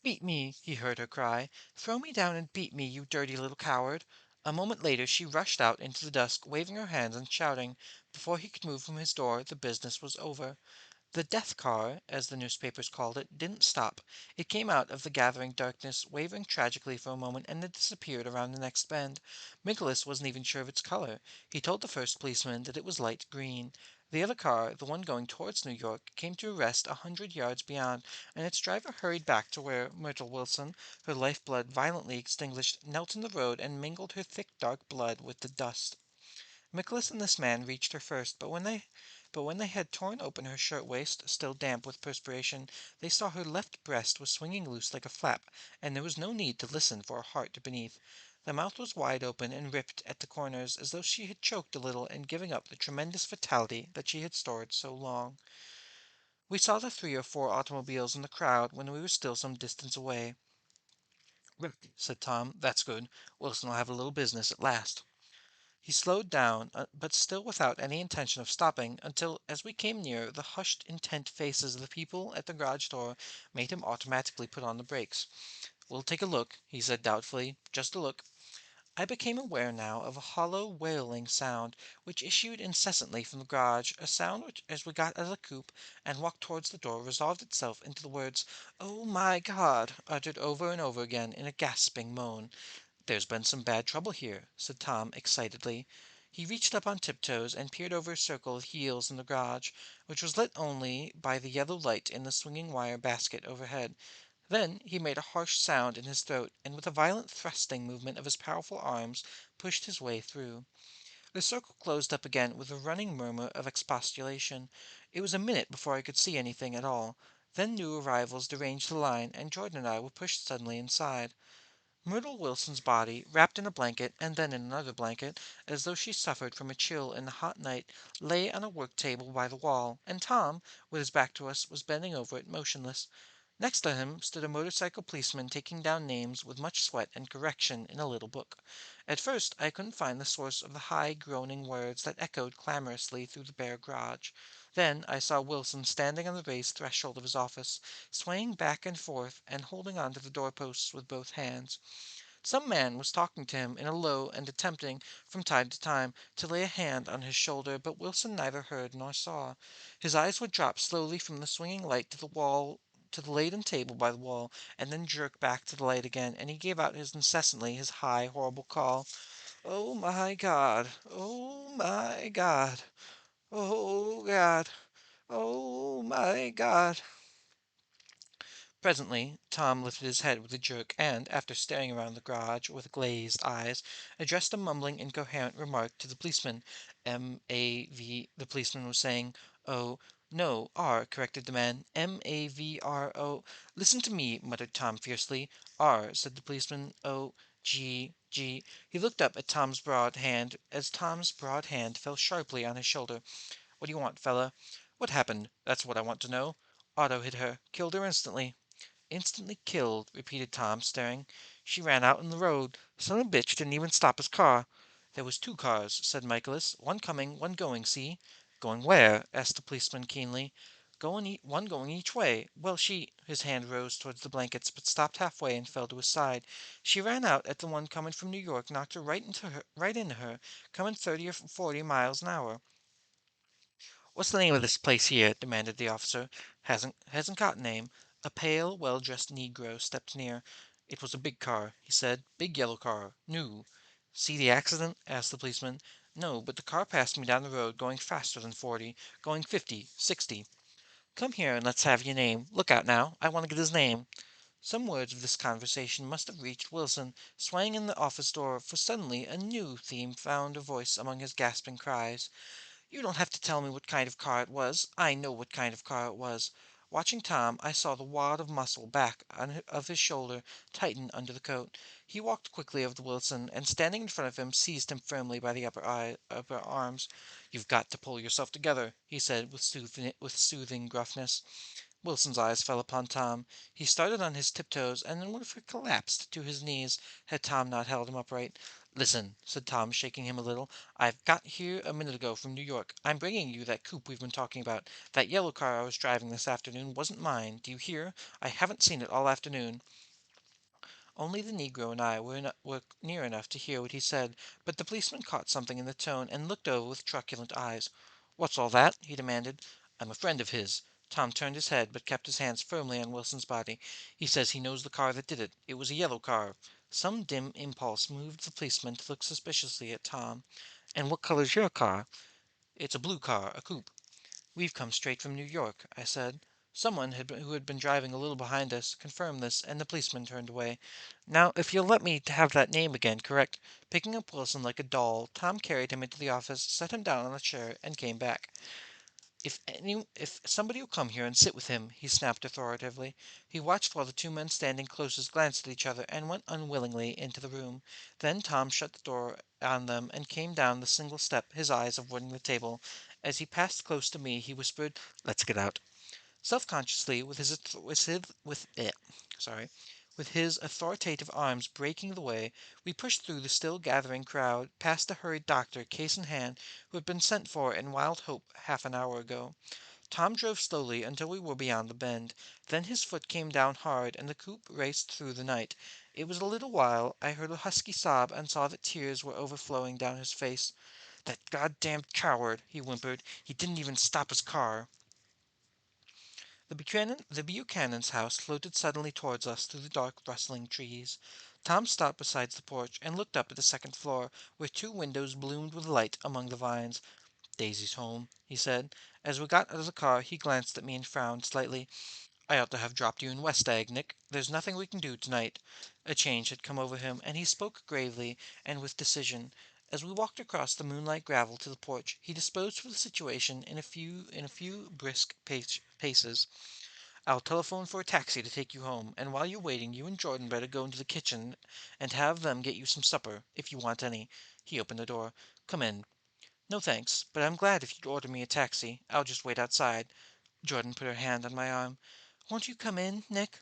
"Beat me!" he heard her cry. "Throw me down and beat me, you dirty little coward!" A moment later she rushed out into the dusk, waving her hands and shouting. Before he could move from his door, the business was over. The death car, as the newspapers called it, didn't stop. It came out of the gathering darkness, wavering tragically for a moment, and then disappeared around the next bend. Nicholas wasn't even sure of its color. He told the first policeman that it was light green. The other car, the one going towards New York, came to a rest 100 yards beyond, and its driver hurried back to where Myrtle Wilson, her lifeblood violently extinguished, knelt in the road and mingled her thick dark blood with the dust. Nicholas and this man reached her first, but when they had torn open her shirtwaist, still damp with perspiration, they saw her left breast was swinging loose like a flap, and there was no need to listen for a heart beneath. The mouth was wide open and ripped at the corners, as though she had choked a little in giving up the tremendous vitality that she had stored so long. We saw the 3 or 4 automobiles in the crowd when we were still some distance away. "Rick," said Tom, "that's good. Wilson will have a little business at last." He slowed down, but still without any intention of stopping, until, as we came near, the hushed, intent faces of the people at the garage door made him automatically put on the brakes. "We'll take a look," he said doubtfully. "Just a look." I became aware now of a hollow, wailing sound which issued incessantly from the garage, a sound which, as we got out of the coupe and walked towards the door, resolved itself into the words, "Oh, my God!" uttered over and over again in a gasping moan. "There's been some bad trouble here," said Tom excitedly. He reached up on tiptoes and peered over a circle of heels in the garage, which was lit only by the yellow light in the swinging wire basket overhead. Then he made a harsh sound in his throat, and with a violent thrusting movement of his powerful arms pushed his way through. The circle closed up again with a running murmur of expostulation. It was a minute before I could see anything at all. Then new arrivals deranged the line, and Jordan and I were pushed suddenly inside. Myrtle Wilson's body, wrapped in a blanket and then in another blanket, as though she suffered from a chill in the hot night, lay on a work table by the wall, and Tom, with his back to us, was bending over it motionless. Next to him stood a motorcycle policeman taking down names with much sweat and correction in a little book. At first I couldn't find the source of the high, groaning words that echoed clamorously through the bare garage. Then I saw Wilson standing on the raised threshold of his office, swaying back and forth and holding on to the doorposts with both hands. Some man was talking to him in a low and attempting, from time to time, to lay a hand on his shoulder, but Wilson neither heard nor saw. His eyes would drop slowly from the swinging light to the wall, to the laden table by the wall, and then jerk back to the light again, and he gave out incessantly his high, horrible call. "Oh, my God! Oh, my God! Oh, God! Oh, my God!" Presently Tom lifted his head with a jerk, and, after staring around the garage with glazed eyes, addressed a mumbling, incoherent remark to the policeman. "M-A-V," the policeman was saying. "O, no, R," corrected the man. "M-A-V-R-O." "Listen to me," muttered Tom fiercely. "R," said the policeman. "O, G, G." He looked up at Tom's broad hand, as Tom's broad hand fell sharply on his shoulder. "What do you want, fella?" "What happened? That's what I want to know." "Otto hit her. Killed her instantly." "Instantly killed," repeated Tom, staring. "She ran out in the road. Son of a bitch didn't even stop his car." "There was 2 cars," said Michaelis. "One coming, one going, see?" "Going where?" asked the policeman keenly. "One going each way. Well, she—" His hand rose towards the blankets, but stopped halfway and fell to his side. "She ran out at the one coming from New York, knocked her right into her, coming 30 or 40 miles an hour." "What's the name of this place here?" demanded the officer. "Hasn't got a name." A pale, well-dressed negro stepped near. "It was a big car," he said. "Big yellow car. New." "See the accident?" asked the policeman. "No, but the car passed me down the road going faster than 40, going 50, 60. "Come here and let's have your name. Look out now. I want to get his name." Some words of this conversation must have reached Wilson, swaying in the office door, for suddenly a new theme found a voice among his gasping cries. "You don't have to tell me what kind of car it was. I know what kind of car it was." Watching Tom, I saw the wad of muscle back of his shoulder tighten under the coat. He walked quickly over to Wilson, and standing in front of him, seized him firmly by the upper arms. "You've got to pull yourself together," he said with soothing gruffness. Wilson's eyes fell upon Tom. He started on his tiptoes and then would have collapsed to his knees had Tom not held him upright. "Listen," said Tom, shaking him a little. "I've got here a minute ago from New York. I'm bringing you that coupe we've been talking about. That yellow car I was driving this afternoon wasn't mine. Do you hear? I haven't seen it all afternoon." Only the negro and I were near enough to hear what he said, but the policeman caught something in the tone and looked over with truculent eyes. "What's all that?" he demanded. "I'm a friend of his." Tom turned his head, but kept his hands firmly on Wilson's body. "He says he knows the car that did it. It was a yellow car." Some dim impulse moved the policeman to look suspiciously at Tom. "And what color's your car?" "It's a blue car, a coupe." "We've come straight from New York," I said. Someone who had been driving a little behind us confirmed this, and the policeman turned away. "Now, if you'll let me have that name again, correct?" Picking up Wilson like a doll, Tom carried him into the office, set him down on a chair, and came back. If somebody will come here and sit with him," he snapped authoritatively. He watched while the two men standing closest glanced at each other and went unwillingly into the room. Then Tom shut the door on them and came down the single step, his eyes avoiding the table. As he passed close to me, he whispered, "Let's get out." Self-consciously, with his authoritative arms breaking the way, we pushed through the still gathering crowd, past the hurried doctor, case in hand, who had been sent for in wild hope half an hour ago. Tom drove slowly until we were beyond the bend. Then his foot came down hard, and the coupe raced through the night. It was a little while I heard a husky sob and saw that tears were overflowing down his face. "That goddamned coward!" he whimpered. "He didn't even stop his car." The Buchanan's house floated suddenly towards us through the dark, rustling trees. Tom stopped beside the porch and looked up at the second floor, where two windows bloomed with light among the vines. "Daisy's home," he said. As we got out of the car, he glanced at me and frowned slightly. "I ought to have dropped you in West Egg, Nick. There's nothing we can do tonight." A change had come over him, and he spoke gravely and with decision. As we walked across the moonlight gravel to the porch, he disposed of the situation in a few brisk paces. "I'll telephone for a taxi to take you home, and while you're waiting you and Jordan better go into the kitchen and have them get you some supper, if you want any." He opened the door. "Come in." "No, thanks, but I'm glad if you'd order me a taxi. I'll just wait outside." Jordan put her hand on my arm. "Won't you come in, Nick?"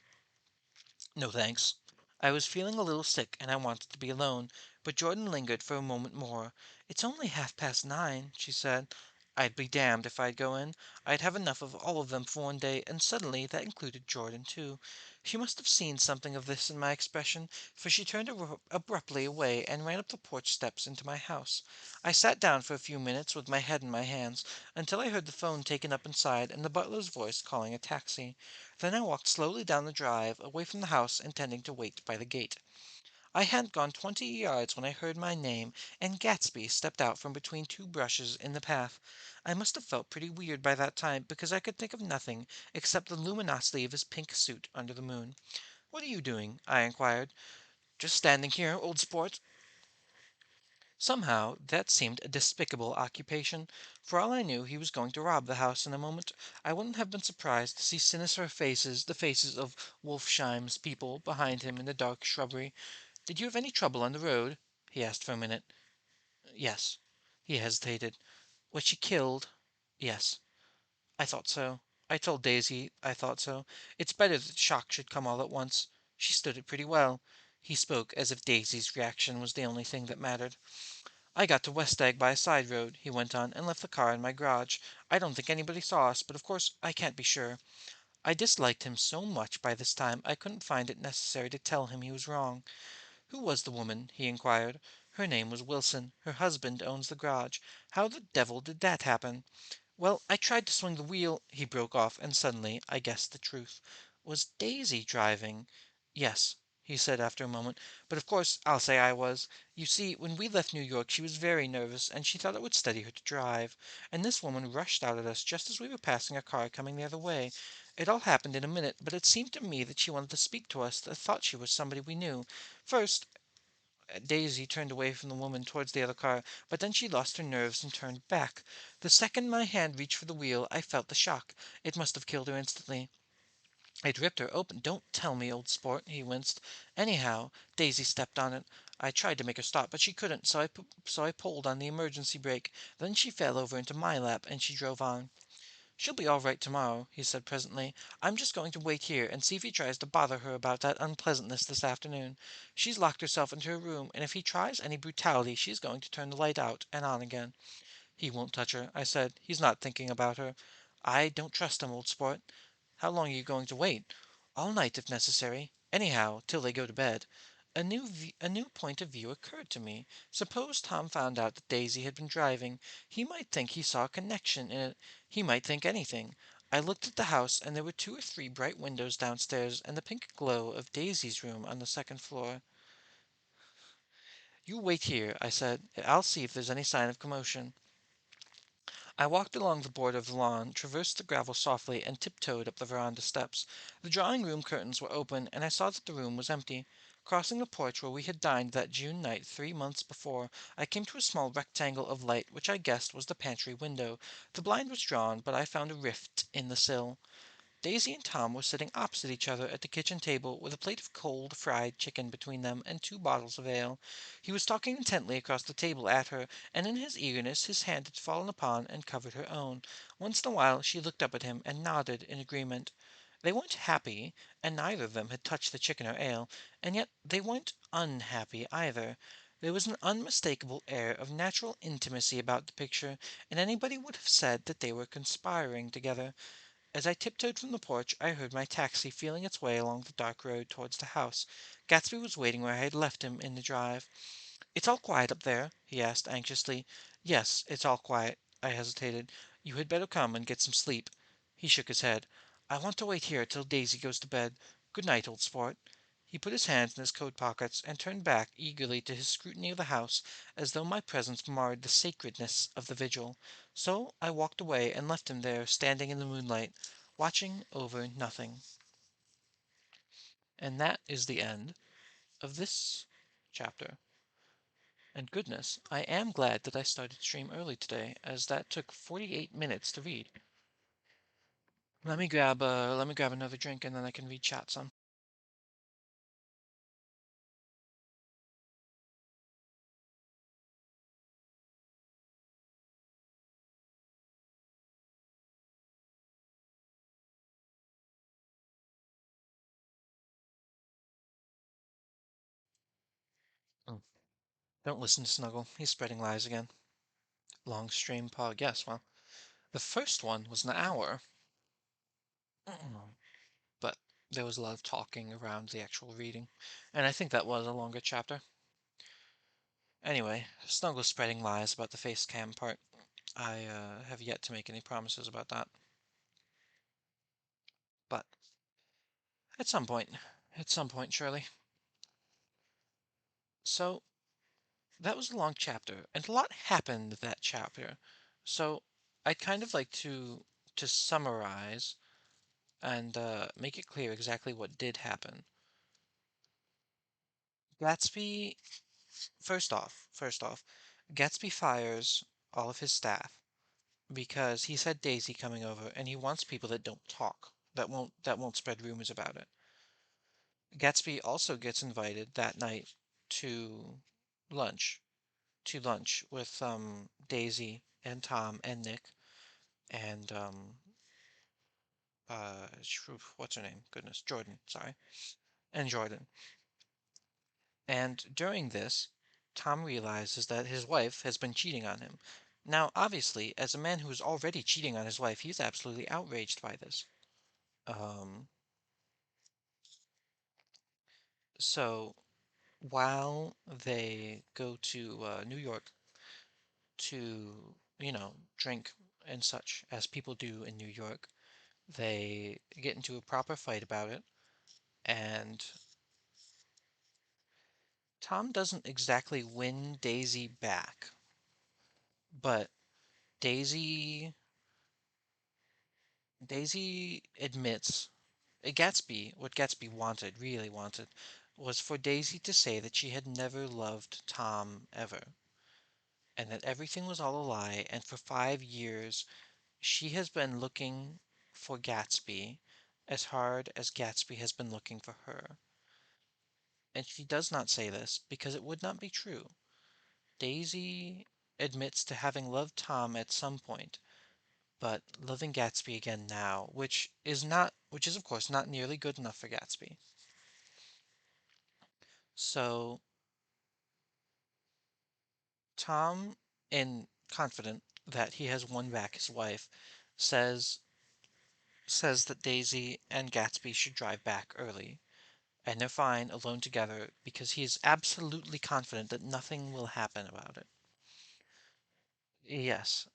"No, thanks." I was feeling a little sick and I wanted to be alone, but Jordan lingered for a moment more. "It's only 9:30," she said. I'd be damned if I'd go in. I'd have enough of all of them for one day, and suddenly that included Jordan too. She must have seen something of this in my expression, for she turned abruptly away and ran up the porch steps into my house. I sat down for a few minutes with my head in my hands, until I heard the phone taken up inside and the butler's voice calling a taxi. Then I walked slowly down the drive, away from the house, intending to wait by the gate. I hadn't gone 20 yards when I heard my name, and Gatsby stepped out from between two bushes in the path. I must have felt pretty weird by that time, because I could think of nothing except the luminosity of his pink suit under the moon. "What are you doing?" I inquired. "Just standing here, old sport." Somehow that seemed a despicable occupation. For all I knew, he was going to rob the house in a moment. I wouldn't have been surprised to see sinister faces, the faces of Wolfsheim's people, behind him in the dark shrubbery. "Did you have any trouble on the road?" he asked for a minute. "Yes." He hesitated. "Was she killed?" "Yes." "I thought so. I told Daisy I thought so. It's better that shock should come all at once. She stood it pretty well." He spoke as if Daisy's reaction was the only thing that mattered. "I got to West Egg by a side road," he went on, "and left the car in my garage. I don't think anybody saw us, but of course I can't be sure." I disliked him so much by this time I couldn't find it necessary to tell him he was wrong. "Who was the woman?" he inquired. "Her name was Wilson. Her husband owns the garage. How the devil did that happen?" "Well, I tried to swing the wheel," he broke off, and suddenly I guessed the truth. "Was Daisy driving?" "Yes," he said after a moment, "but of course I'll say I was. You see, when we left New York she was very nervous, and she thought it would steady her to drive. And this woman rushed out at us just as we were passing a car coming the other way. It all happened in a minute, but it seemed to me that she wanted to speak to us, that thought she was somebody we knew. First Daisy turned away from the woman towards the other car, but then she lost her nerves and turned back. The second my hand reached for the wheel I felt the shock. It must have killed her instantly. It ripped her open. Don't tell me, old sport," he winced. "Anyhow, Daisy stepped on it. I tried to make her stop, but she couldn't, so I pulled on the emergency brake. Then she fell over into my lap, and she drove on." "She'll be all right tomorrow," he said presently. "I'm just going to wait here and see if he tries to bother her about that unpleasantness this afternoon. She's locked herself into her room, and if he tries any brutality she's going to turn the light out and on again." "He won't touch her," I said. "He's not thinking about her." "I don't trust him, old sport." "How long are you going to wait?" "All night, if necessary. Anyhow, till they go to bed." A new point of view occurred to me. Suppose Tom found out that Daisy had been driving. He might think he saw a connection in it. He might think anything. I looked at the house, and there were two or three bright windows downstairs, and the pink glow of Daisy's room on the second floor. "You wait here," I said. "I'll see if there's any sign of commotion." I walked along the border of the lawn, traversed the gravel softly, and tiptoed up the veranda steps. The drawing room curtains were open, and I saw that the room was empty. Crossing the porch where we had dined that June night 3 months before, I came to a small rectangle of light which I guessed was the pantry window. The blind was drawn, but I found a rift in the sill. Daisy and Tom were sitting opposite each other at the kitchen table, with a plate of cold fried chicken between them and two bottles of ale. He was talking intently across the table at her, and in his eagerness his hand had fallen upon and covered her own. Once in a while she looked up at him and nodded in agreement. They weren't happy, and neither of them had touched the chicken or ale, and yet they weren't unhappy either. There was an unmistakable air of natural intimacy about the picture, and anybody would have said that they were conspiring together. As I tiptoed from the porch, I heard my taxi feeling its way along the dark road towards the house. Gatsby was waiting where I had left him in the drive. "It's all quiet up there?" he asked anxiously. "Yes, it's all quiet." I hesitated. "You had better come and get some sleep." He shook his head. "I want to wait here till Daisy goes to bed. Good night, old sport." He put his hands in his coat pockets and turned back eagerly to his scrutiny of the house, as though my presence marred the sacredness of the vigil. So I walked away and left him there, standing in the moonlight, watching over nothing. And that is the end of this chapter. And goodness, I am glad that I started stream early today, as that took 48 minutes to read. Let me grab another drink and then I can read chat some. Oh, don't listen to Snuggle. He's spreading lies again. Long stream pod. Yes, well, the first one was an hour, but there was a lot of talking around the actual reading, and I think that was a longer chapter. Anyway, Snuggle's spreading lies about the face cam part. I have yet to make any promises about that. But at some point, surely. So that was a long chapter, and a lot happened that chapter. So I'd kind of like to summarize and make it clear exactly what did happen. Gatsby, first off, Gatsby fires all of his staff because he said Daisy coming over, and he wants people that don't talk, that won't spread rumors about it. Gatsby also gets invited that night to lunch, with Daisy and Tom and Nick and what's her name? Goodness, Jordan. Sorry, and Jordan. And during this, Tom realizes that his wife has been cheating on him. Now, obviously, as a man who is already cheating on his wife, he's absolutely outraged by this. Um, so while they go to New York to, drink and such, as people do in New York, they get into a proper fight about it, and Tom doesn't exactly win Daisy back, but Daisy Daisy admits what Gatsby wanted, really wanted, was for Daisy to say that she had never loved Tom ever, and that everything was all a lie, and for 5 years she has been looking for Gatsby as hard as Gatsby has been looking for her. And she does not say this because it would not be true. Daisy admits to having loved Tom at some point, but loving Gatsby again now, which is of course not nearly good enough for Gatsby. So Tom, in confident that he has won back his wife, says says that Daisy and Gatsby should drive back early, and they're fine alone together because he is absolutely confident that nothing will happen about it. Yes,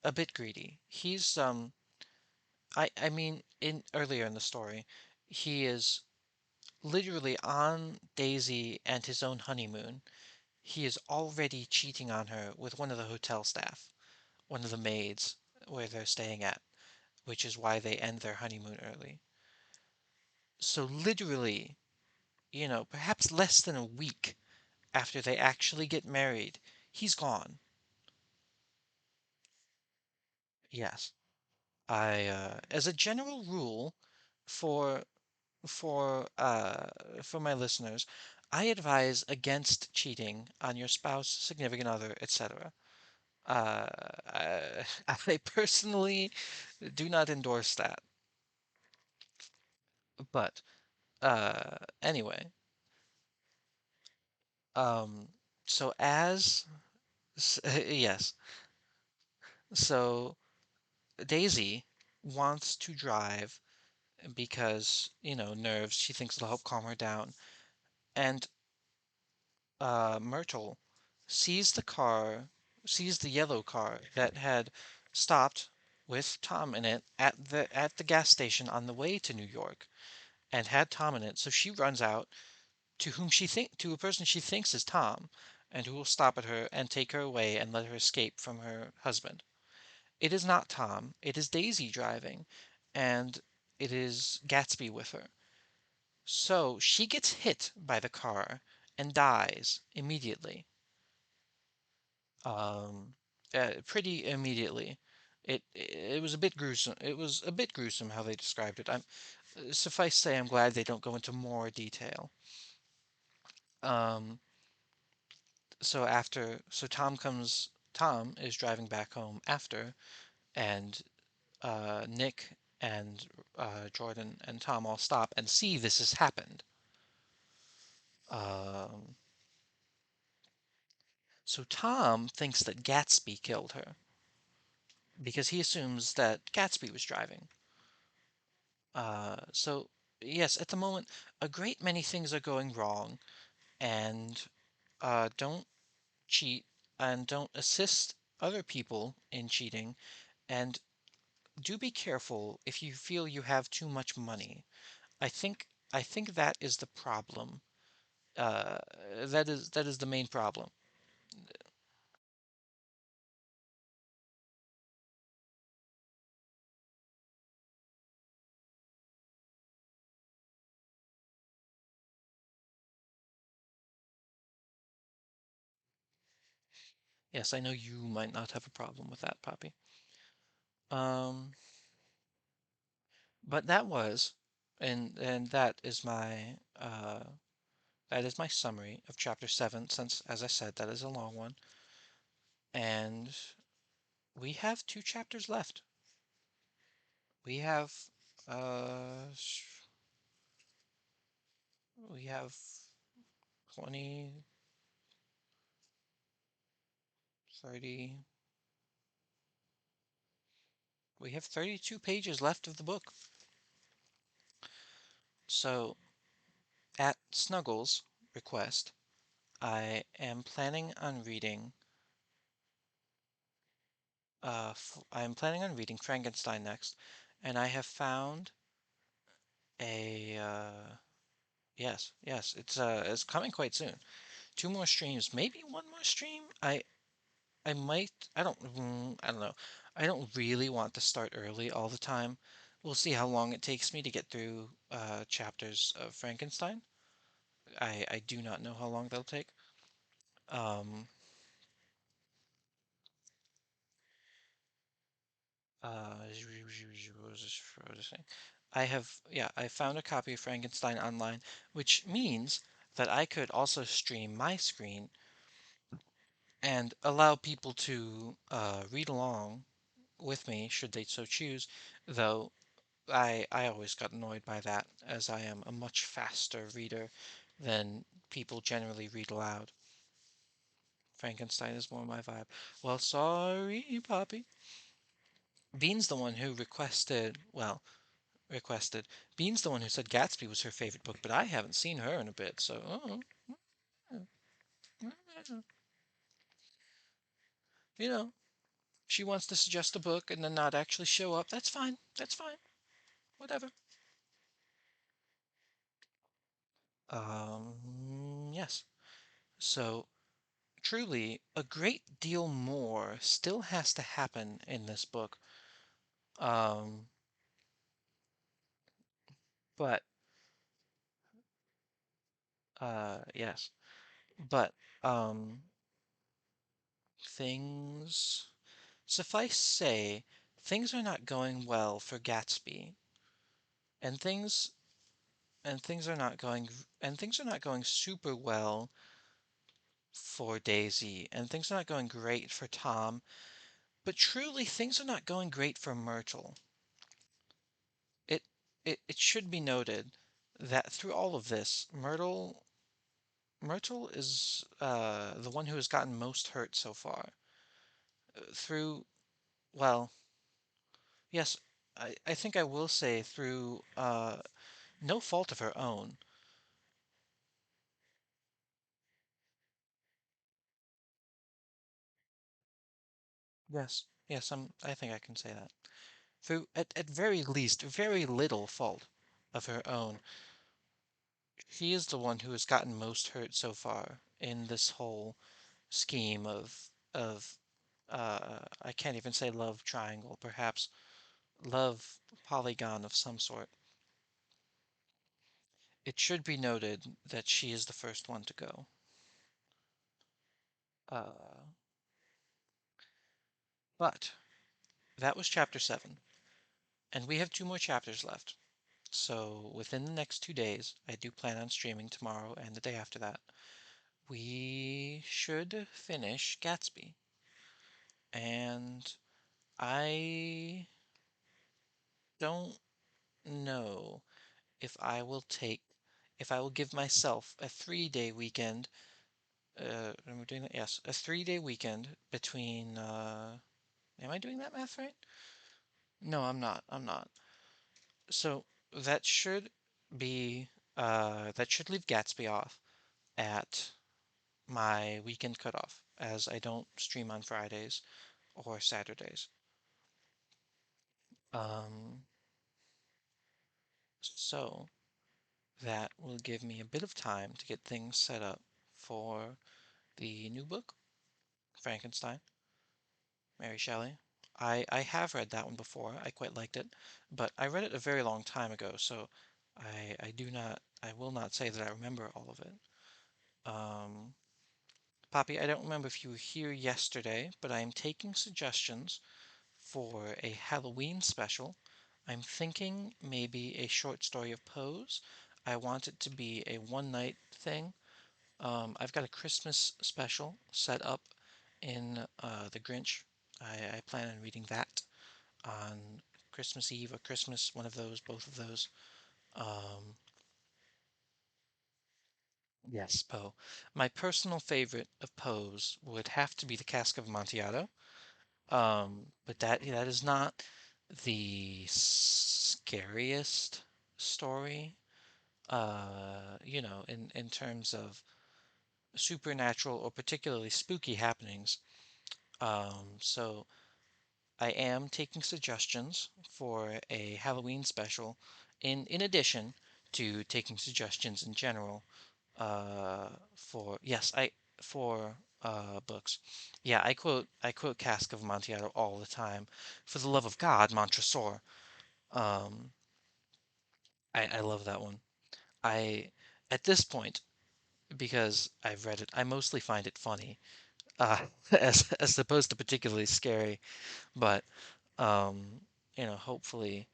a bit greedy. I mean, in earlier in the story, he is literally on Daisy and his own honeymoon. He is already cheating on her with one of the hotel staff, one of the maids where they're staying at, which is why they end their honeymoon early. So literally, perhaps less than a week after they actually get married, he's gone. Yes. As a general rule, for for uh, for my listeners, I advise against cheating on your spouse, significant other, etc. Uh, I, I personally do not endorse that. But anyway, um, so as yes, so Daisy wants to drive because nerves. She thinks it'll help calm her down, and Myrtle sees the car, sees the yellow car that had stopped with Tom in it at the gas station on the way to New York and had Tom in it. So she runs out to a person she thinks is Tom and who will stop at her and take her away and let her escape from her husband. It is not Tom, it is Daisy driving, and it is Gatsby with her. So she gets hit by the car and dies immediately. um, pretty immediately. It was a bit gruesome. It was a bit gruesome how they described it. Suffice to say, I'm glad they don't go into more detail. Um, so Tom is driving back home after, and Nick and Jordan and Tom all stop and see this has happened. Um, so Tom thinks that Gatsby killed her because he assumes that Gatsby was driving. So yes, at the moment, a great many things are going wrong, and don't cheat and don't assist other people in cheating, and do be careful if you feel you have too much money. I think that is the problem. Uh, that is the main problem. Yes, I know you might not have a problem with that, Poppy. Um, but that was, and that is my summary of chapter 7, since, as I said, that is a long one. And we have two chapters left. We have, uh, we have 20, 30, we have 32 pages left of the book. So, at Snuggles' request, I am planning on reading Frankenstein next, and I have found a, yes, yes, it's coming quite soon. Two more streams, maybe one more stream. I might. I don't know. I don't really want to start early all the time. We'll see how long it takes me to get through chapters of Frankenstein. I do not know how long they'll take. Um, what was this? What was I saying? I found a copy of Frankenstein online, which means that I could also stream my screen and allow people to read along with me should they so choose, though I always got annoyed by that, as I am a much faster reader than people generally read aloud. Frankenstein is more my vibe. Well, sorry, Poppy. Bean's the one who requested. Bean's the one who said Gatsby was her favorite book, but I haven't seen her in a bit, so, you know, she wants to suggest a book and then not actually show up. That's fine. That's fine. Whatever. Yes. So, truly, a great deal more still has to happen in this book. Um, but, yes. But, um, things, suffice say, things are not going well for Gatsby, and things are not going, and things are not going super well for Daisy, and things are not going great for Tom, but truly, things are not going great for Myrtle. It, it should be noted that through all of this, Myrtle is the one who has gotten most hurt so far. Through, well, yes, I think I will say through no fault of her own. Yes, yes, I think I can say that. Through, at very least, very little fault of her own, she is the one who has gotten most hurt so far in this whole scheme of I can't even say love triangle, perhaps love polygon of some sort. It should be noted that she is the first one to go. Uh, but that was chapter 7, and we have 2 more chapters left. So within the next 2 days, I do plan on streaming tomorrow and the day after that. We should finish Gatsby. And I don't know if I will take, if I will give myself a 3 day weekend. Am I doing that? Yes, a 3 day weekend between. Am I doing that math right? No, I'm not. I'm not. So that should be. That should leave Gatsby off at my weekend cutoff, as I don't stream on Fridays or Saturdays. Um, so that will give me a bit of time to get things set up for the new book, Frankenstein, Mary Shelley. I have read that one before. I quite liked it, but I read it a very long time ago, so I will not say that I remember all of it. Um, Poppy, I don't remember if you were here yesterday, but I am taking suggestions for a Halloween special. I'm thinking maybe a short story of Poe's. I want it to be a one night thing. I've got a Christmas special set up in The Grinch. I plan on reading that on Christmas Eve or Christmas, one of those, both of those. Um, yes, Poe. My personal favorite of Poe's would have to be The Cask of Amontillado. But that is not the scariest story, in terms of supernatural or particularly spooky happenings. So I am taking suggestions for a Halloween special, in addition to taking suggestions in general, for yes, I for books. Yeah, I quote Cask of Amontillado all the time. For the love of God, Montresor. Um, I love that one. I At this point, because I've read it, I mostly find it funny, as opposed to particularly scary. But um, hopefully,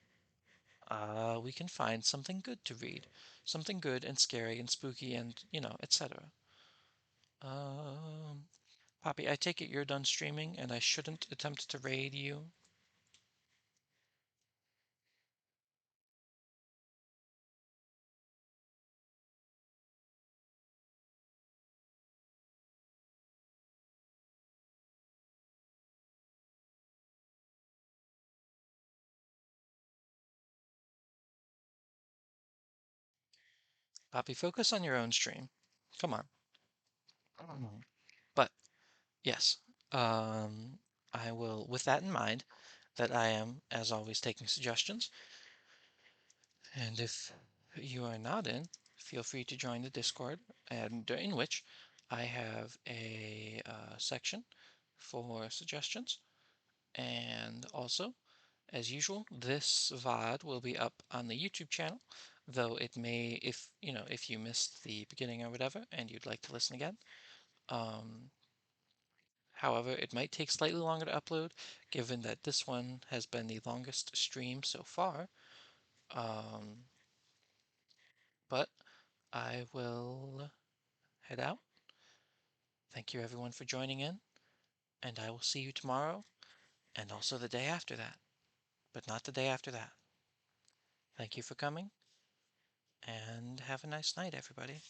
we can find something good to read, something good and scary and spooky and etc. Um, Poppy, I take it you're done streaming and I shouldn't attempt to raid you. Poppy, focus on your own stream. Come on. But yes, I will, with that in mind, that I am, as always, taking suggestions. And if you are not in, feel free to join the Discord, and in which I have a section for suggestions. And also, as usual, this VOD will be up on the YouTube channel, though it may, if you missed the beginning or whatever, and you'd like to listen again. However, it might take slightly longer to upload, given that this one has been the longest stream so far. But I will head out. Thank you everyone for joining in, and I will see you tomorrow, and also the day after that, but not the day after that. Thank you for coming, and have a nice night, everybody.